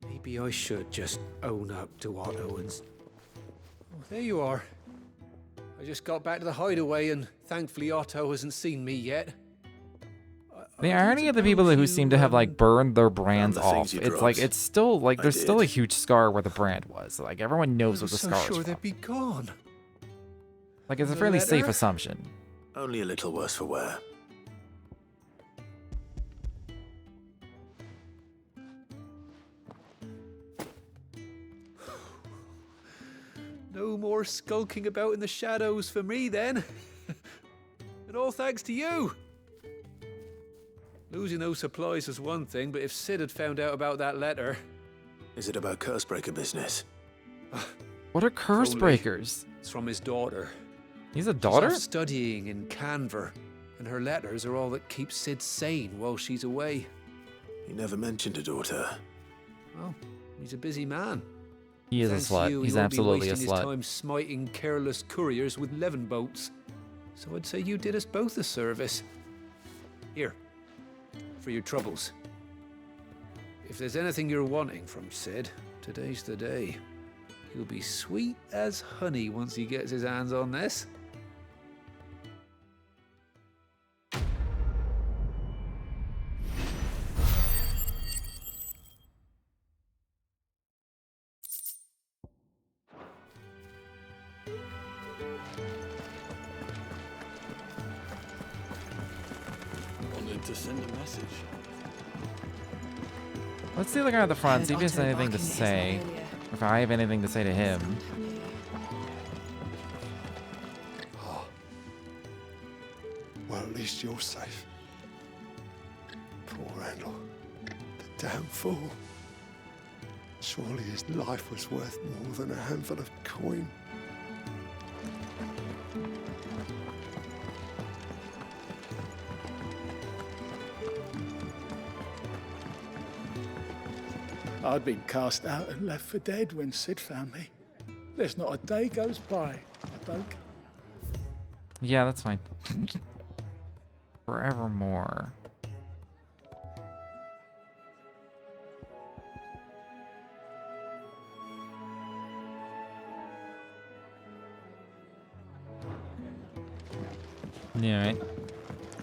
Maybe I should just own up to Otto and... Oh, there you are. I just got back to the hideaway and thankfully Otto hasn't seen me yet. The irony of the people who seem to have like burned their brands off, it's like it's still like there's still a huge scar where the brand was. Like everyone knows what the scar is sure from. they'd be gone. Like it's a The fairly safe letter? assumption. Only a little worse for wear. No more skulking about in the shadows for me then. And all thanks to you. Losing those supplies was one thing, but if Sid had found out about that letter... Is it about Cursebreaker business? What are curse Only. breakers? It's from his daughter. He's a daughter? She's off studying in Canver, and her letters are all that keeps Sid sane while she's away. He never mentioned a daughter. Well, he's a busy man. He is Thanks a to slut. you, He's he won't be absolutely a wasting slut. His time smiting careless couriers with levin boats. So I'd say you did us both a service. Here, for your troubles. If there's anything you're wanting from Sid, today's the day. He'll be sweet as honey once he gets his hands on this. Wanted to send a message. Let's see the guy at the front, see if he has anything to say. If I have anything to say to him. Well, at least you're safe. Poor Randall. The damn fool. Surely his life was worth more than a handful of coin. I'd been cast out and left for dead when Sid found me. There's not a day goes by, I don't. Yeah, that's fine. Forevermore. Yeah, right.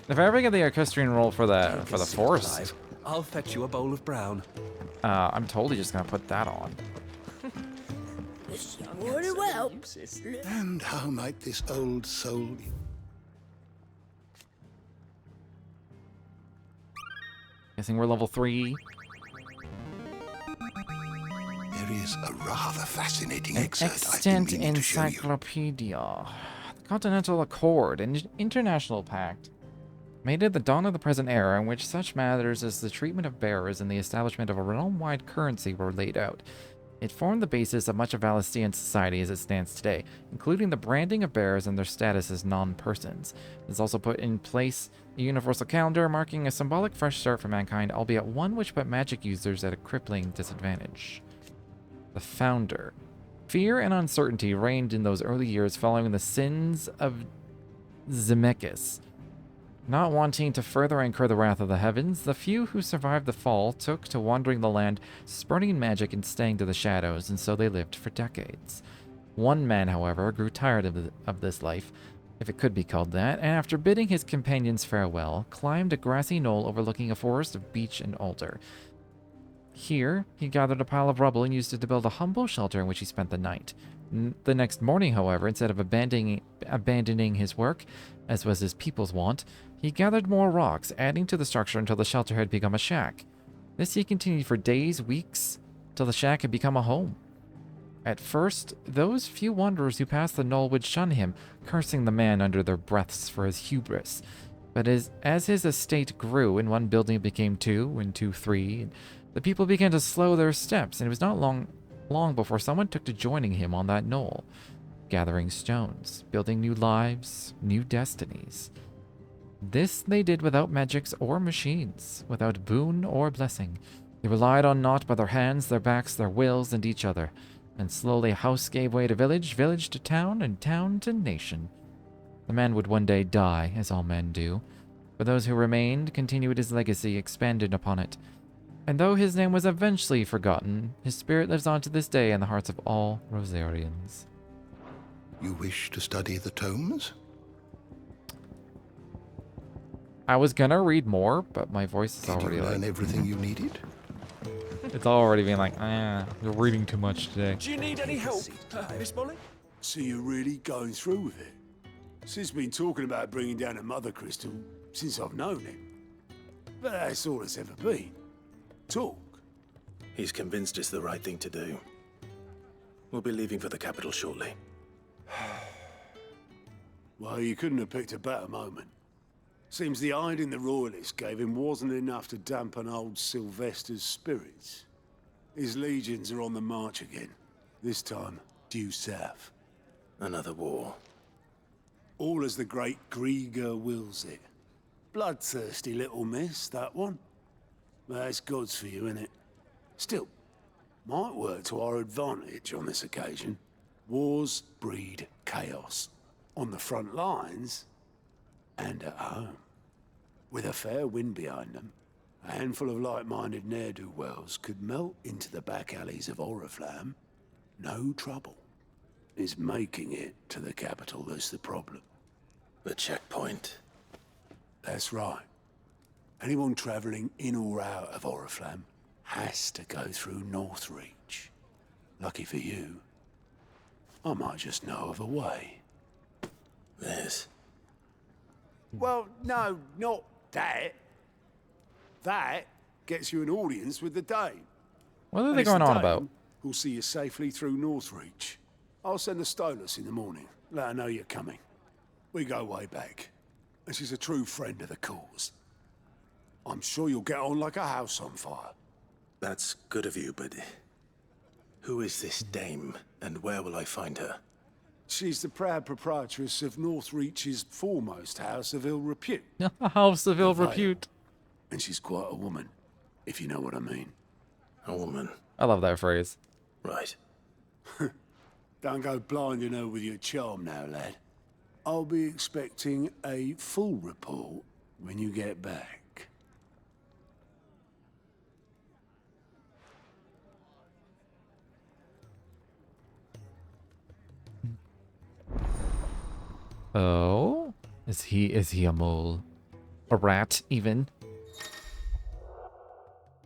If I ever get the equestrian role for the forest, I'll fetch you a bowl of brown. I'm totally just gonna put that on. This young water will help. And how might this old soul... Guessing we're level 3. There is a rather fascinating An excerpt I've been extant meaning to show you. encyclopedia. The Continental Accord, an international pact made at the dawn of the present era in which such matters as the treatment of bearers and the establishment of a realm-wide currency were laid out. It formed the basis of much of Valestian society as it stands today, including the branding of bearers and their status as non-persons. It's also put in place a universal calendar marking a symbolic fresh start for mankind, albeit one which put magic users at a crippling disadvantage. The Founder. Fear and uncertainty reigned in those early years following the sins of Zemeckis. Not wanting to further incur the wrath of the heavens, the few who survived the fall took to wandering the land, spurning magic and staying to the shadows, and so they lived for decades. One man, however, grew tired of this life, if it could be called that, and after bidding his companions farewell, climbed a grassy knoll overlooking a forest of beech and alder. Here, he gathered a pile of rubble and used it to build a humble shelter in which he spent the night. The next morning, however, instead of abandoning his work, as was his people's wont, he gathered more rocks, adding to the structure until the shelter had become a shack. This he continued for days, weeks, till the shack had become a home. At first, those few wanderers who passed the knoll would shun him, cursing the man under their breaths for his hubris. But as his estate grew, and one building became two, and two three, the people began to slow their steps, and it was not long before someone took to joining him on that knoll, gathering stones, building new lives, new destinies. This they did without magics or machines, without boon or blessing. They relied on naught but their hands, their backs, their wills, and each other. And slowly house gave way to village, village to town, and town to nation. The man would one day die, as all men do, but those who remained continued his legacy, expanded upon it. And though his name was eventually forgotten, his spirit lives on to this day in the hearts of all Rosarians. You wish to study the tomes? I was gonna read more, but my voice is Did already you learn like... everything you needed? It's already been like, you're reading too much today. Do you need any help, Miss Molly? So you're really going through with it? Sid's been talking about bringing down a Mothercrystal since I've known him. But that's all it's ever been. Talk. He's convinced it's the right thing to do. We'll be leaving for the capital shortly. Well, you couldn't have picked a better moment. Seems the hiding the Royalists gave him wasn't enough to dampen old Sylvester's spirits. His legions are on the march again, this time due south. Another war. All as the great Grieger wills it. Bloodthirsty little miss, that one. That's God's for you, innit? Still, might work to our advantage on this occasion. Wars breed chaos. On the front lines, and at home. With a fair wind behind them, a handful of like-minded ne'er-do-wells could melt into the back alleys of Oriflamme. No trouble. It's making it to the capital that's the problem. The checkpoint. That's right. Anyone travelling in or out of Oriflamme has to go through Northreach. Lucky for you, I might just know of a way. This. Well, no, not that. That gets you an audience with the Dame. What are they going on about? We'll see you safely through Northreach. I'll send the Stolas in the morning. Let her know you're coming. We go way back, and she's a true friend of the cause. I'm sure you'll get on like a house on fire. That's good of you, but who is this dame, and where will I find her? She's the proud proprietress of Northreach's foremost house of ill repute. House of ill repute. And she's quite a woman, if you know what I mean. A woman? I love that phrase. Right. Don't go blinding her with your charm now, lad. I'll be expecting a full report when you get back. Oh? Is he a mole? A rat, even?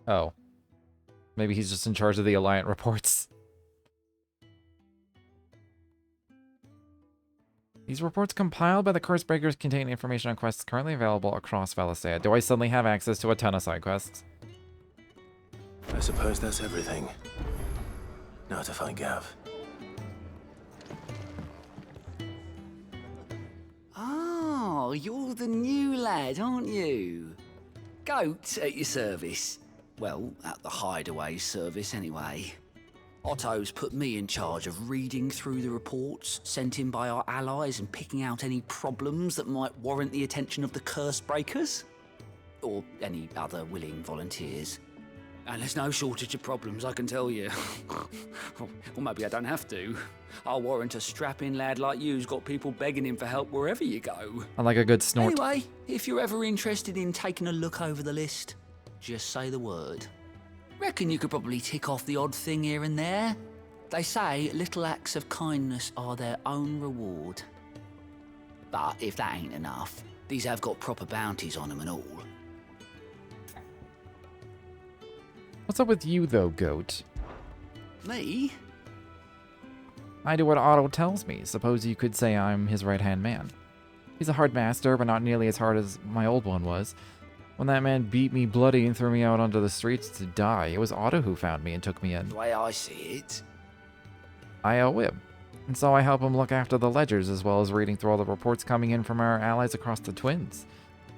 Oh. Maybe he's just in charge of the Alliant reports. These reports compiled by the Cursebreakers contain information on quests currently available across Valisthea. Do I suddenly have access to a ton of side quests? I suppose that's everything. Now to find Gav. Oh, you're the new lad, aren't you? Goat at your service. Well, at the Hideaway service, anyway. Otto's put me in charge of reading through the reports sent in by our allies and picking out any problems that might warrant the attention of the Cursebreakers. Or any other willing volunteers. And there's no shortage of problems, I can tell you. Or maybe I don't have to. I'll warrant a strapping lad like you's got people begging him for help wherever you go. I like a good snort. Anyway, if you're ever interested in taking a look over the list, just say the word. Reckon you could probably tick off the odd thing here and there. They say little acts of kindness are their own reward. But if that ain't enough, these have got proper bounties on them and all. What's up with you, though, Goat? Me? I do what Otto tells me. Suppose you could say I'm his right-hand man. He's a hard master, but not nearly as hard as my old one was. When that man beat me bloody and threw me out onto the streets to die, it was Otto who found me and took me in. The way I see it, I owe him. And so I help him look after the ledgers as well as reading through all the reports coming in from our allies across the Twins.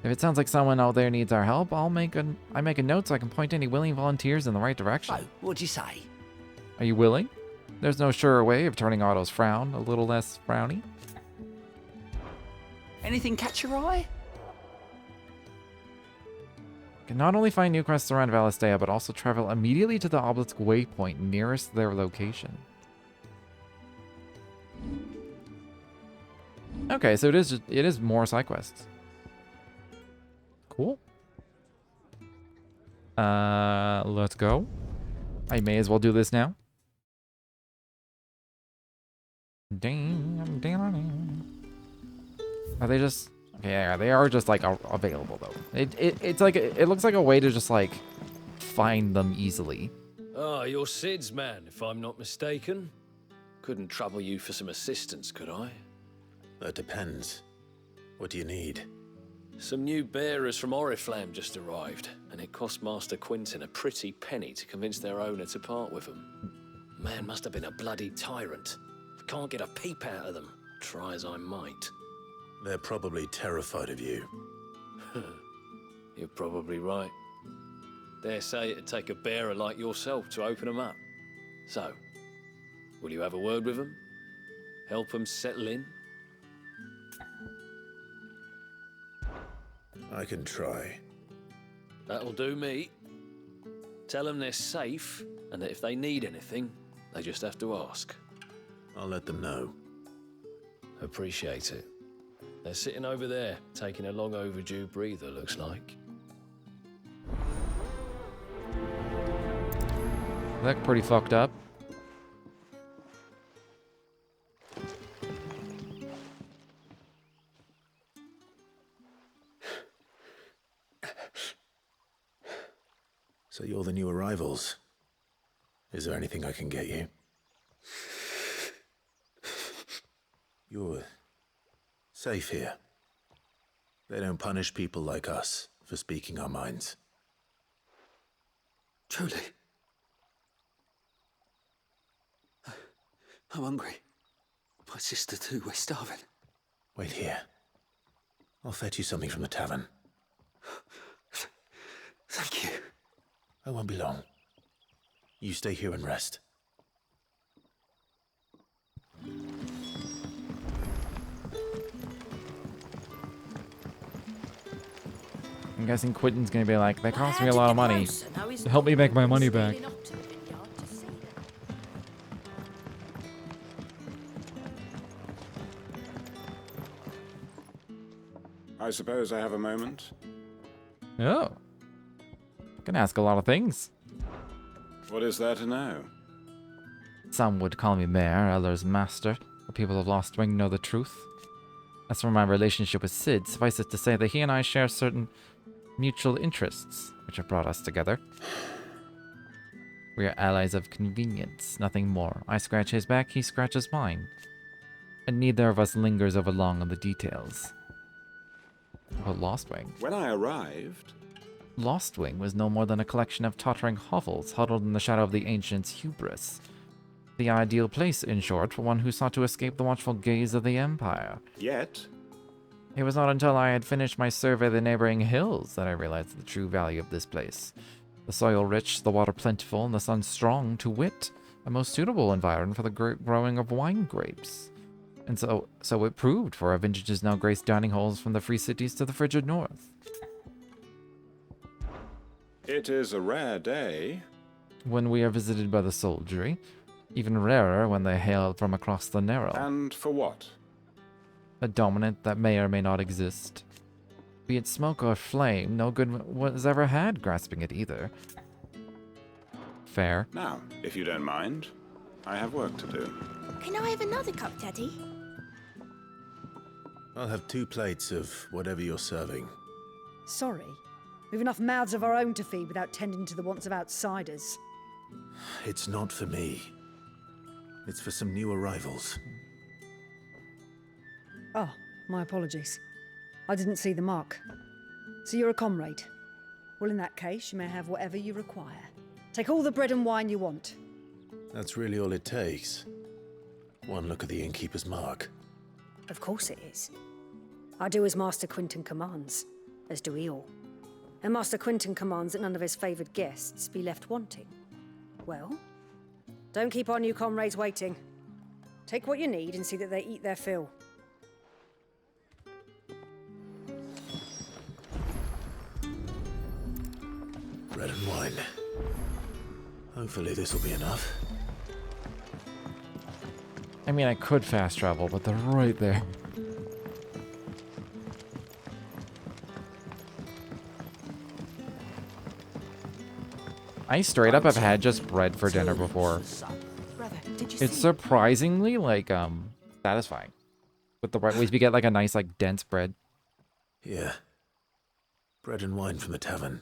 If it sounds like someone out there needs our help, I make a note so I can point any willing volunteers in the right direction. So, what'd you say? Are you willing? There's no surer way of turning Otto's frown a little less frowny. Anything catch your eye? Can not only find new quests around Valistea, but also travel immediately to the obelisk waypoint nearest their location. Okay, so it is more side quests. Cool. Let's go. I may as well do this now. Are they just... Okay, yeah, they are just, like, available, though. It's like... It looks like a way to just, like, find them easily. Ah, you're Sid's man, if I'm not mistaken. Couldn't trouble you for some assistance, could I? That depends. What do you need? Some new bearers from Oriflamme just arrived, and it cost Master Quinton a pretty penny to convince their owner to part with them. Man must have been a bloody tyrant. I can't get a peep out of them, try as I might. They're probably terrified of you. You're probably right. Dare say it'd take a bearer like yourself to open them up. So, will you have a word with them? Help them settle in? I can try. That'll do me. Tell them they're safe, and that if they need anything, they just have to ask. I'll let them know. Appreciate it. They're sitting over there, taking a long overdue breather, looks like. They're pretty fucked up. So you're the new arrivals. Is there anything I can get you? You're safe here. They don't punish people like us for speaking our minds. Truly. I'm hungry. My sister too, we're starving. Wait here. I'll fetch you something from the tavern. Thank you. I won't be long. You stay here and rest. I'm guessing Quentin's gonna be like, that cost me a lot of money. Help me make my money back. I suppose I have a moment. Oh. Can ask a lot of things. What is there to know? Some would call me mayor, others master. The people of Lost Wing know the truth. As for my relationship with Sid, suffice it to say that he and I share certain mutual interests, which have brought us together. We are allies of convenience, nothing more. I scratch his back, he scratches mine. And neither of us lingers over long on the details. About Lost Wing. When I arrived... Lost Wing was no more than a collection of tottering hovels huddled in the shadow of the ancients' hubris. The ideal place, in short, for one who sought to escape the watchful gaze of the Empire. Yet... It was not until I had finished my survey of the neighboring hills that I realized the true value of this place. The soil rich, the water plentiful, and the sun strong, to wit, a most suitable environment for the growing of wine grapes. And so it proved, for our vintages now grace dining halls from the free cities to the frigid north. It is a rare day. When we are visited by the soldiery, even rarer when they hail from across the Narrow. And for what? A dominant that may or may not exist. Be it smoke or flame, no good was ever had grasping it either. Fair. Now, if you don't mind, I have work to do. Can I have another cup, Daddy? I'll have 2 plates of whatever you're serving. Sorry. We've enough mouths of our own to feed without tending to the wants of outsiders. It's not for me. It's for some new arrivals. Oh, my apologies. I didn't see the mark. So you're a comrade. Well, in that case, you may have whatever you require. Take all the bread and wine you want. That's really all it takes. One look at the innkeeper's mark. Of course it is. I do as Master Quinton commands, as do we all. And Master Quinton commands that none of his favoured guests be left wanting. Well, don't keep our new comrades waiting. Take what you need and see that they eat their fill. Bread and wine. Hopefully this will be enough. I mean, I could fast travel, but they're right there. I straight up have had just bread for dinner before. Brother, did you It's see? surprisingly, like, satisfying. With the right ways, we get, like, a nice, like, dense bread. Yeah. Bread and wine from the tavern.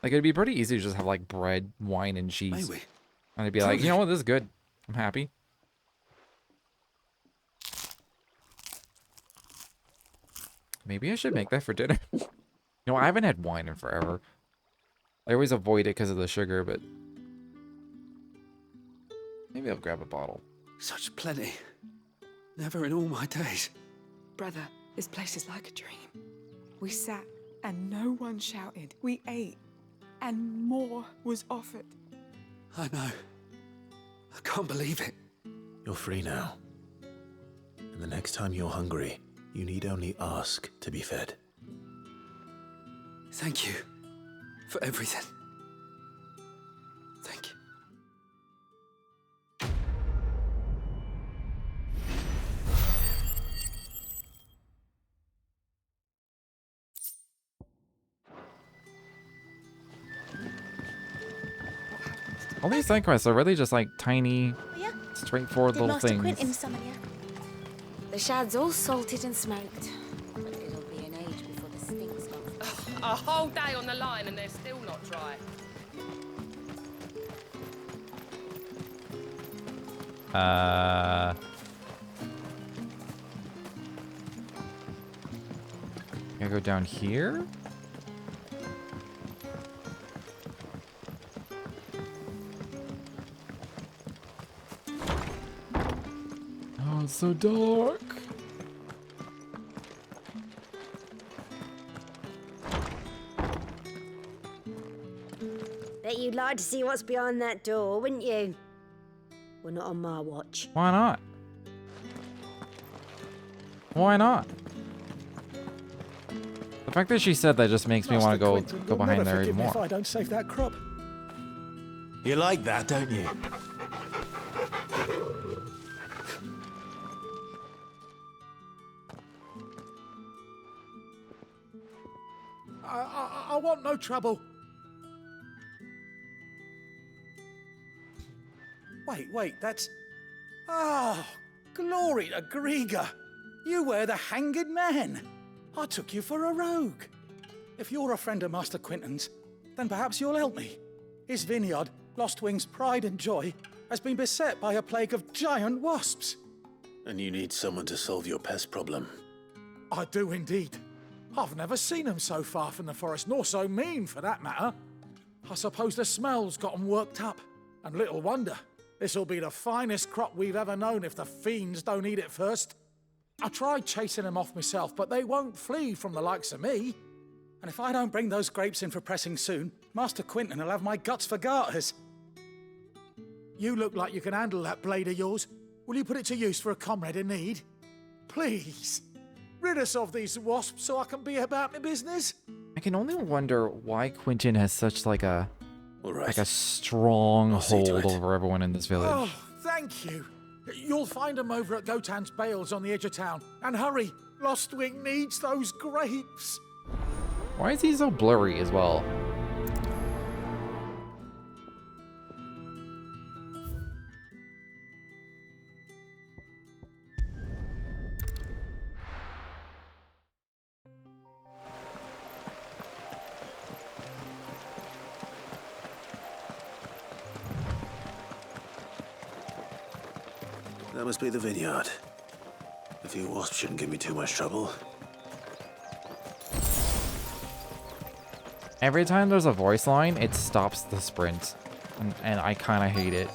Like, it'd be pretty easy to just have, like, bread, wine, and cheese. Maybe. And I'd be like, you know what, this is good. I'm happy. Maybe I should make that for dinner. You know, I haven't had wine in forever. I always avoid it because of the sugar, but... maybe I'll grab a bottle. Such plenty. Never in all my days. Brother, this place is like a dream. We sat and no one shouted. We ate and more was offered. I know. I can't believe it. You're free now. And the next time you're hungry, you need only ask to be fed. Thank you for everything. Thank you. All these side quests are really just like tiny, straightforward Did little Master things. Quinton summon you? The shad's all salted and smoked. But it'll be an age before the stink's gone. A whole day on the line and they're still not dry. Can I go down here? Oh, it's so dark. Bet you'd like to see what's behind that door, wouldn't you? Well, not on my watch. Why not? Why not? The fact that she said that just makes me want to go behind there even more. If I don't save that crop. You like that, don't you? I want no trouble. Wait, that's... Oh, glory to Grieger. You were the hanged man. I took you for a rogue. If you're a friend of Master Quinton's, then perhaps you'll help me. His vineyard, Lostwing's pride and joy, has been beset by a plague of giant wasps. And you need someone to solve your pest problem. I do indeed. I've never seen them so far from the forest, nor so mean, for that matter. I suppose the smell's got them worked up. And little wonder. This'll be the finest crop we've ever known if the fiends don't eat it first. I tried chasing them off myself, but they won't flee from the likes of me. And if I don't bring those grapes in for pressing soon, Master Quinton will have my guts for garters. You look like you can handle that blade of yours. Will you put it to use for a comrade in need? Please. Rid us of these wasps so I can be about my business. I can only wonder why Quinton has such like a right. like a strong hold over everyone in this village. Oh, thank you. You'll find them over at Gotan's Bales on the edge of town. And hurry, Lostwing needs those grapes. Why is he so blurry as well? That must be the vineyard. A few wasps shouldn't give me too much trouble. Every time there's a voice line, it stops the sprint. And I kind of hate it.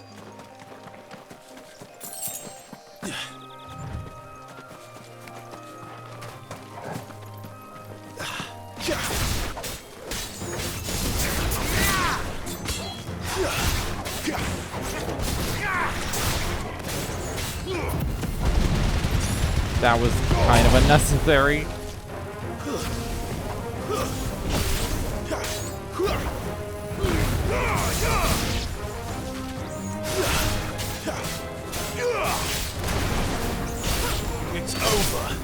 That was kind of unnecessary. It's over.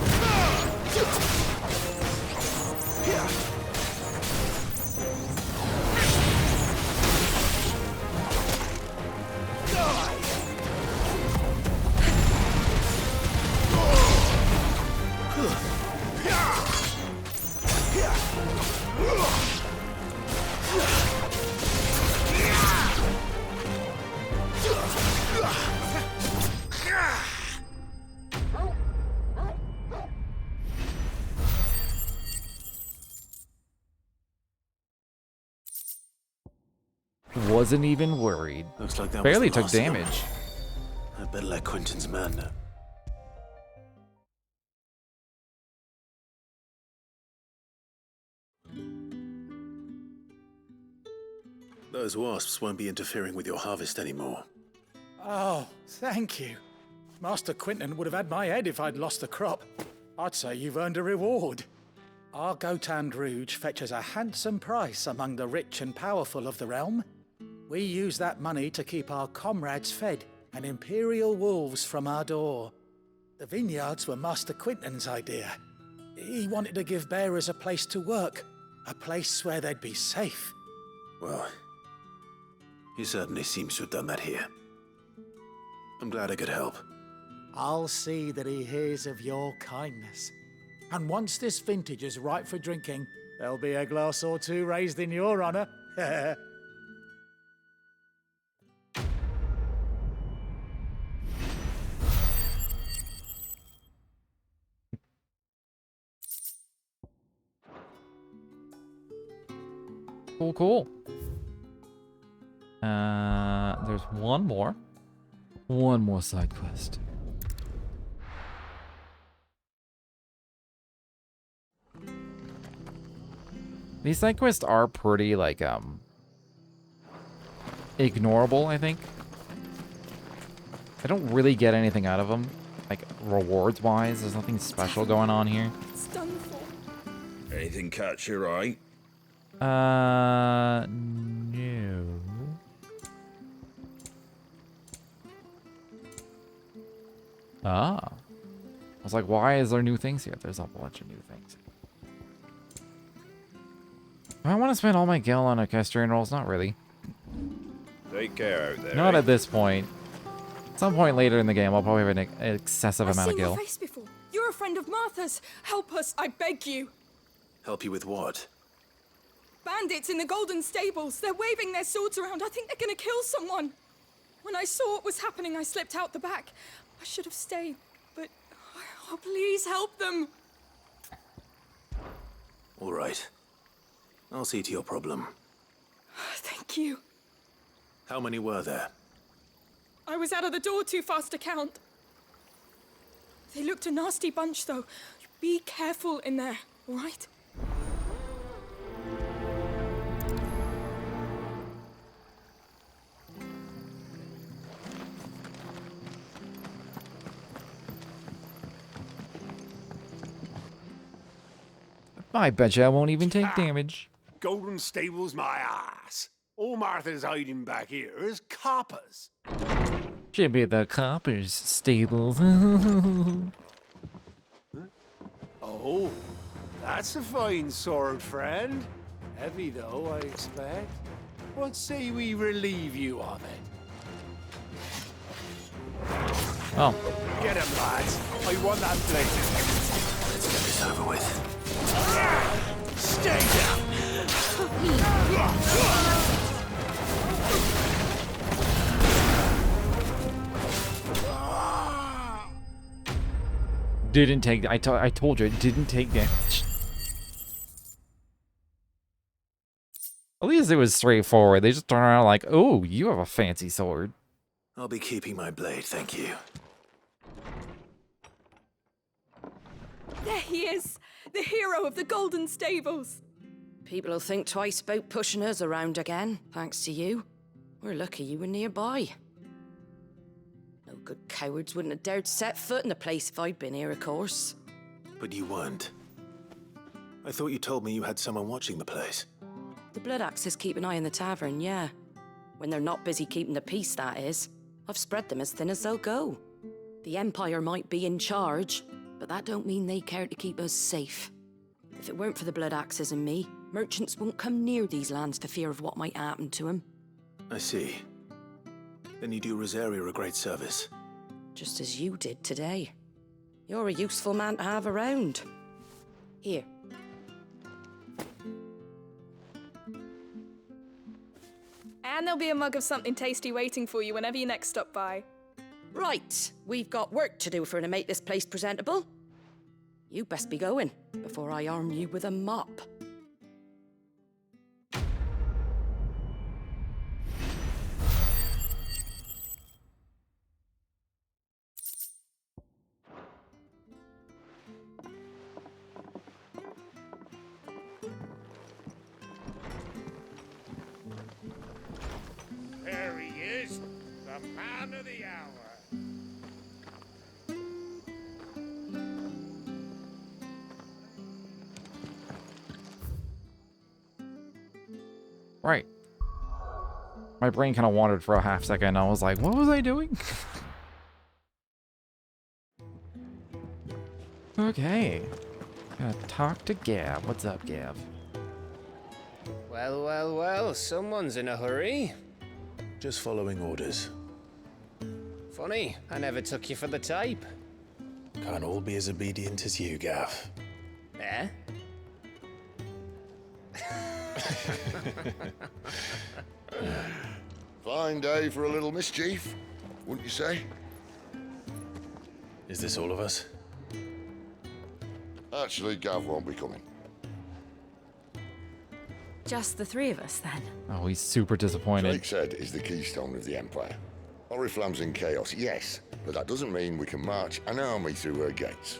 Wasn't even worried. Looks like that Barely was the took last of them. damage. I better let Quentin's man know. Those wasps won't be interfering with your harvest anymore. Oh, thank you. Master Quentin would have had my head if I'd lost the crop. I'd say you've earned a reward. Our Gotand Rouge fetches a handsome price among the rich and powerful of the realm. We use that money to keep our comrades fed and imperial wolves from our door. The vineyards were Master Quentin's idea. He wanted to give bearers a place to work, a place where they'd be safe. Well, he certainly seems to have done that here. I'm glad I could help. I'll see that he hears of your kindness. And once this vintage is ripe for drinking, there'll be a glass or two raised in your honor. Cool, cool. There's one more. One more side quest. These side quests are pretty, like, ignorable, I think. I don't really get anything out of them. Like, rewards-wise, there's nothing special going on here. It's done for. Anything catch your eye? No. Ah. I was like, why is there new things here? There's a bunch of new things. Do I want to spend all my gil on equestrian rolls? Not really. Take care out there. Not at this point. At some point later in the game, I'll probably have an excessive amount of I've seen gil. your face before. You're a friend of Martha's. Help us, I beg you. Help you with what? Bandits in the Golden Stables. They're waving their swords around. I think they're gonna kill someone. When I saw what was happening, I slipped out the back. I should have stayed, but oh, please help them. All right. I'll see to your problem. Thank you. How many were there? I was out of the door too fast to count. They looked a nasty bunch, though. Be careful in there, all right? I bet you I won't even take damage. Golden Stables, my ass. All Martha's hiding back here is coppers. Should be the coppers' stables. Oh, that's a fine sword, friend. Heavy, though, I expect. What say we relieve you of it? Oh. Get him, lads. I want that blade. Let's get this over with. Stay down! Didn't take. I told you it didn't take damage. At least it was straightforward. They just turn around like, oh, you have a fancy sword. I'll be keeping my blade, thank you. There he is! The hero of the Golden Stables! People will think twice about pushing us around again, thanks to you. We're lucky you were nearby. No good cowards wouldn't have dared set foot in the place if I'd been here, of course. But you weren't. I thought you told me you had someone watching the place. The Blood Axes keep an eye on the tavern, yeah. When they're not busy keeping the peace, that is. I've spread them as thin as they'll go. The Empire might be in charge, but that don't mean they care to keep us safe. If it weren't for the Blood Axes and me, merchants won't come near these lands for fear of what might happen to them. I see. Then you do Rosaria a great service. Just as you did today. You're a useful man to have around. Here. And there'll be a mug of something tasty waiting for you whenever you next stop by. Right, we've got work to do for to make this place presentable. You best be going, before I arm you with a mop. There he is, the man of the hour. Right. My brain kind of wandered for a half second. I was like, what was I doing? Okay. Gotta talk to Gav. What's up, Gav? Well, well, well, someone's in a hurry. Just following orders. Funny, I never took you for the type. Can't all be as obedient as you, Gav. Eh? Fine day for a little mischief, wouldn't you say? Is this all of us? Actually, Gav won't be coming. Just the three of us, then? Oh, he's super disappointed. Drake said is the keystone of the Empire. Oriflamme's in chaos, yes, but that doesn't mean we can march an army through her gates.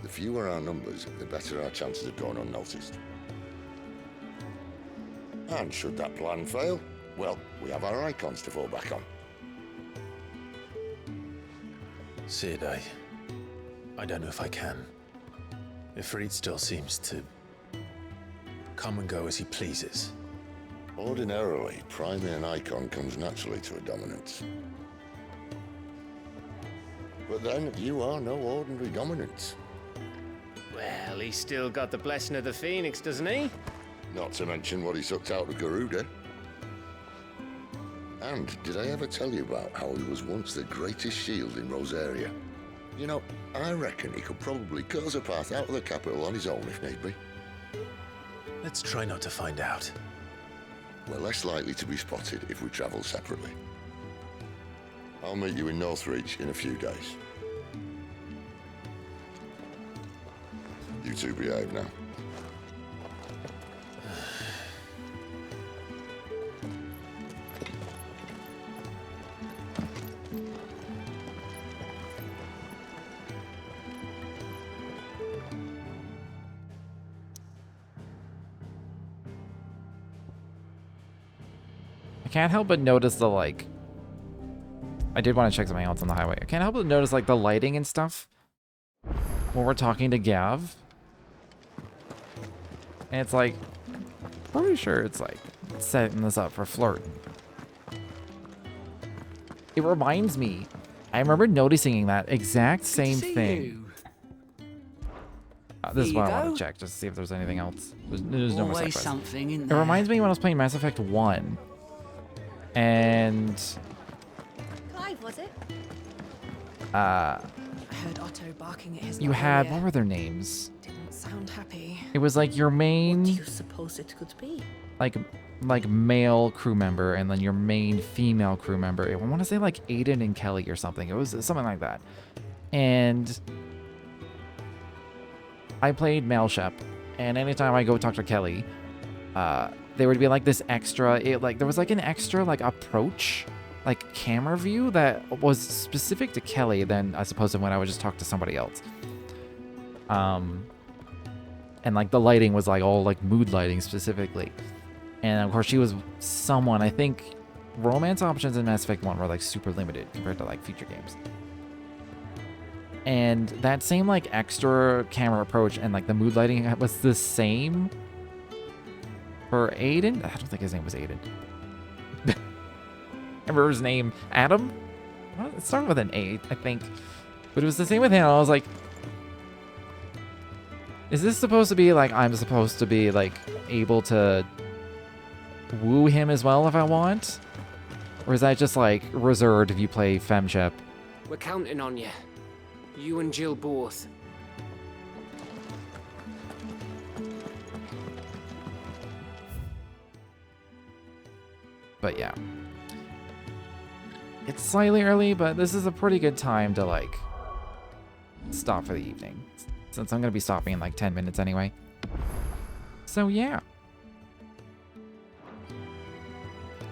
The fewer our numbers, the better our chances of going unnoticed. And should that plan fail, well, we have our icons to fall back on. Sid, I don't know if I can. Ifrit still seems to come and go as he pleases. Ordinarily, priming an icon comes naturally to a dominance. But then, you are no ordinary dominance. Well, he's still got the blessing of the Phoenix, doesn't he? Not to mention what he sucked out of Garuda. And did I ever tell you about how he was once the greatest shield in Rosaria? You know, I reckon he could probably cut us a path out of the capital on his own if need be. Let's try not to find out. We're less likely to be spotted if we travel separately. I'll meet you in Northreach in a few days. You two behave now. I can't help but notice the, like... I did want to check something else on the highway. I can't help but notice, like, the lighting and stuff when we're talking to Gav. And it's like, pretty sure it's, like, setting this up for flirting. It reminds me, I remember noticing that exact same thing. This is what I want to check, just to see if there's anything else. There's no more side Always quests. something in It there. reminds me when I was playing Mass Effect 1. And... Clive, was it? I heard Otto barking at his You lot had, earlier. what were their names? Didn't sound happy. It was like your main... What do you suppose it could be? like male crew member and then your main female crew member. I want to say like Aiden and Kelly or something. It was something like that. And I played male Shep, and anytime I go talk to Kelly, there would be like this extra, there was like an extra like approach, like camera view that was specific to Kelly than I suppose when I would just talk to somebody else. And like the lighting was like all like mood lighting specifically. And of course she was someone, I think romance options in Mass Effect 1 were like super limited compared to like future games. And that same like extra camera approach and like the mood lighting was the same for Aiden. I don't think his name was Aiden. Remember his name? Adam? Well, it started with an A, I think. But it was the same with him. I was like, is this supposed to be like I'm supposed to be like able to woo him as well if I want? Or is that just like reserved if you play FemShep? We're counting on you. You and Jill both. But yeah. It's slightly early, but this is a pretty good time to like stop for the evening, since I'm going to be stopping in like 10 minutes anyway. So yeah.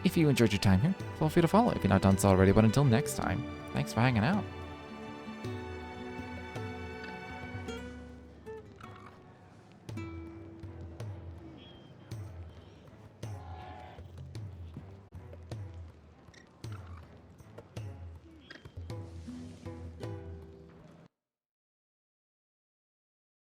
If you enjoyed your time here, feel free to follow if you're not done so already, but until next time, thanks for hanging out.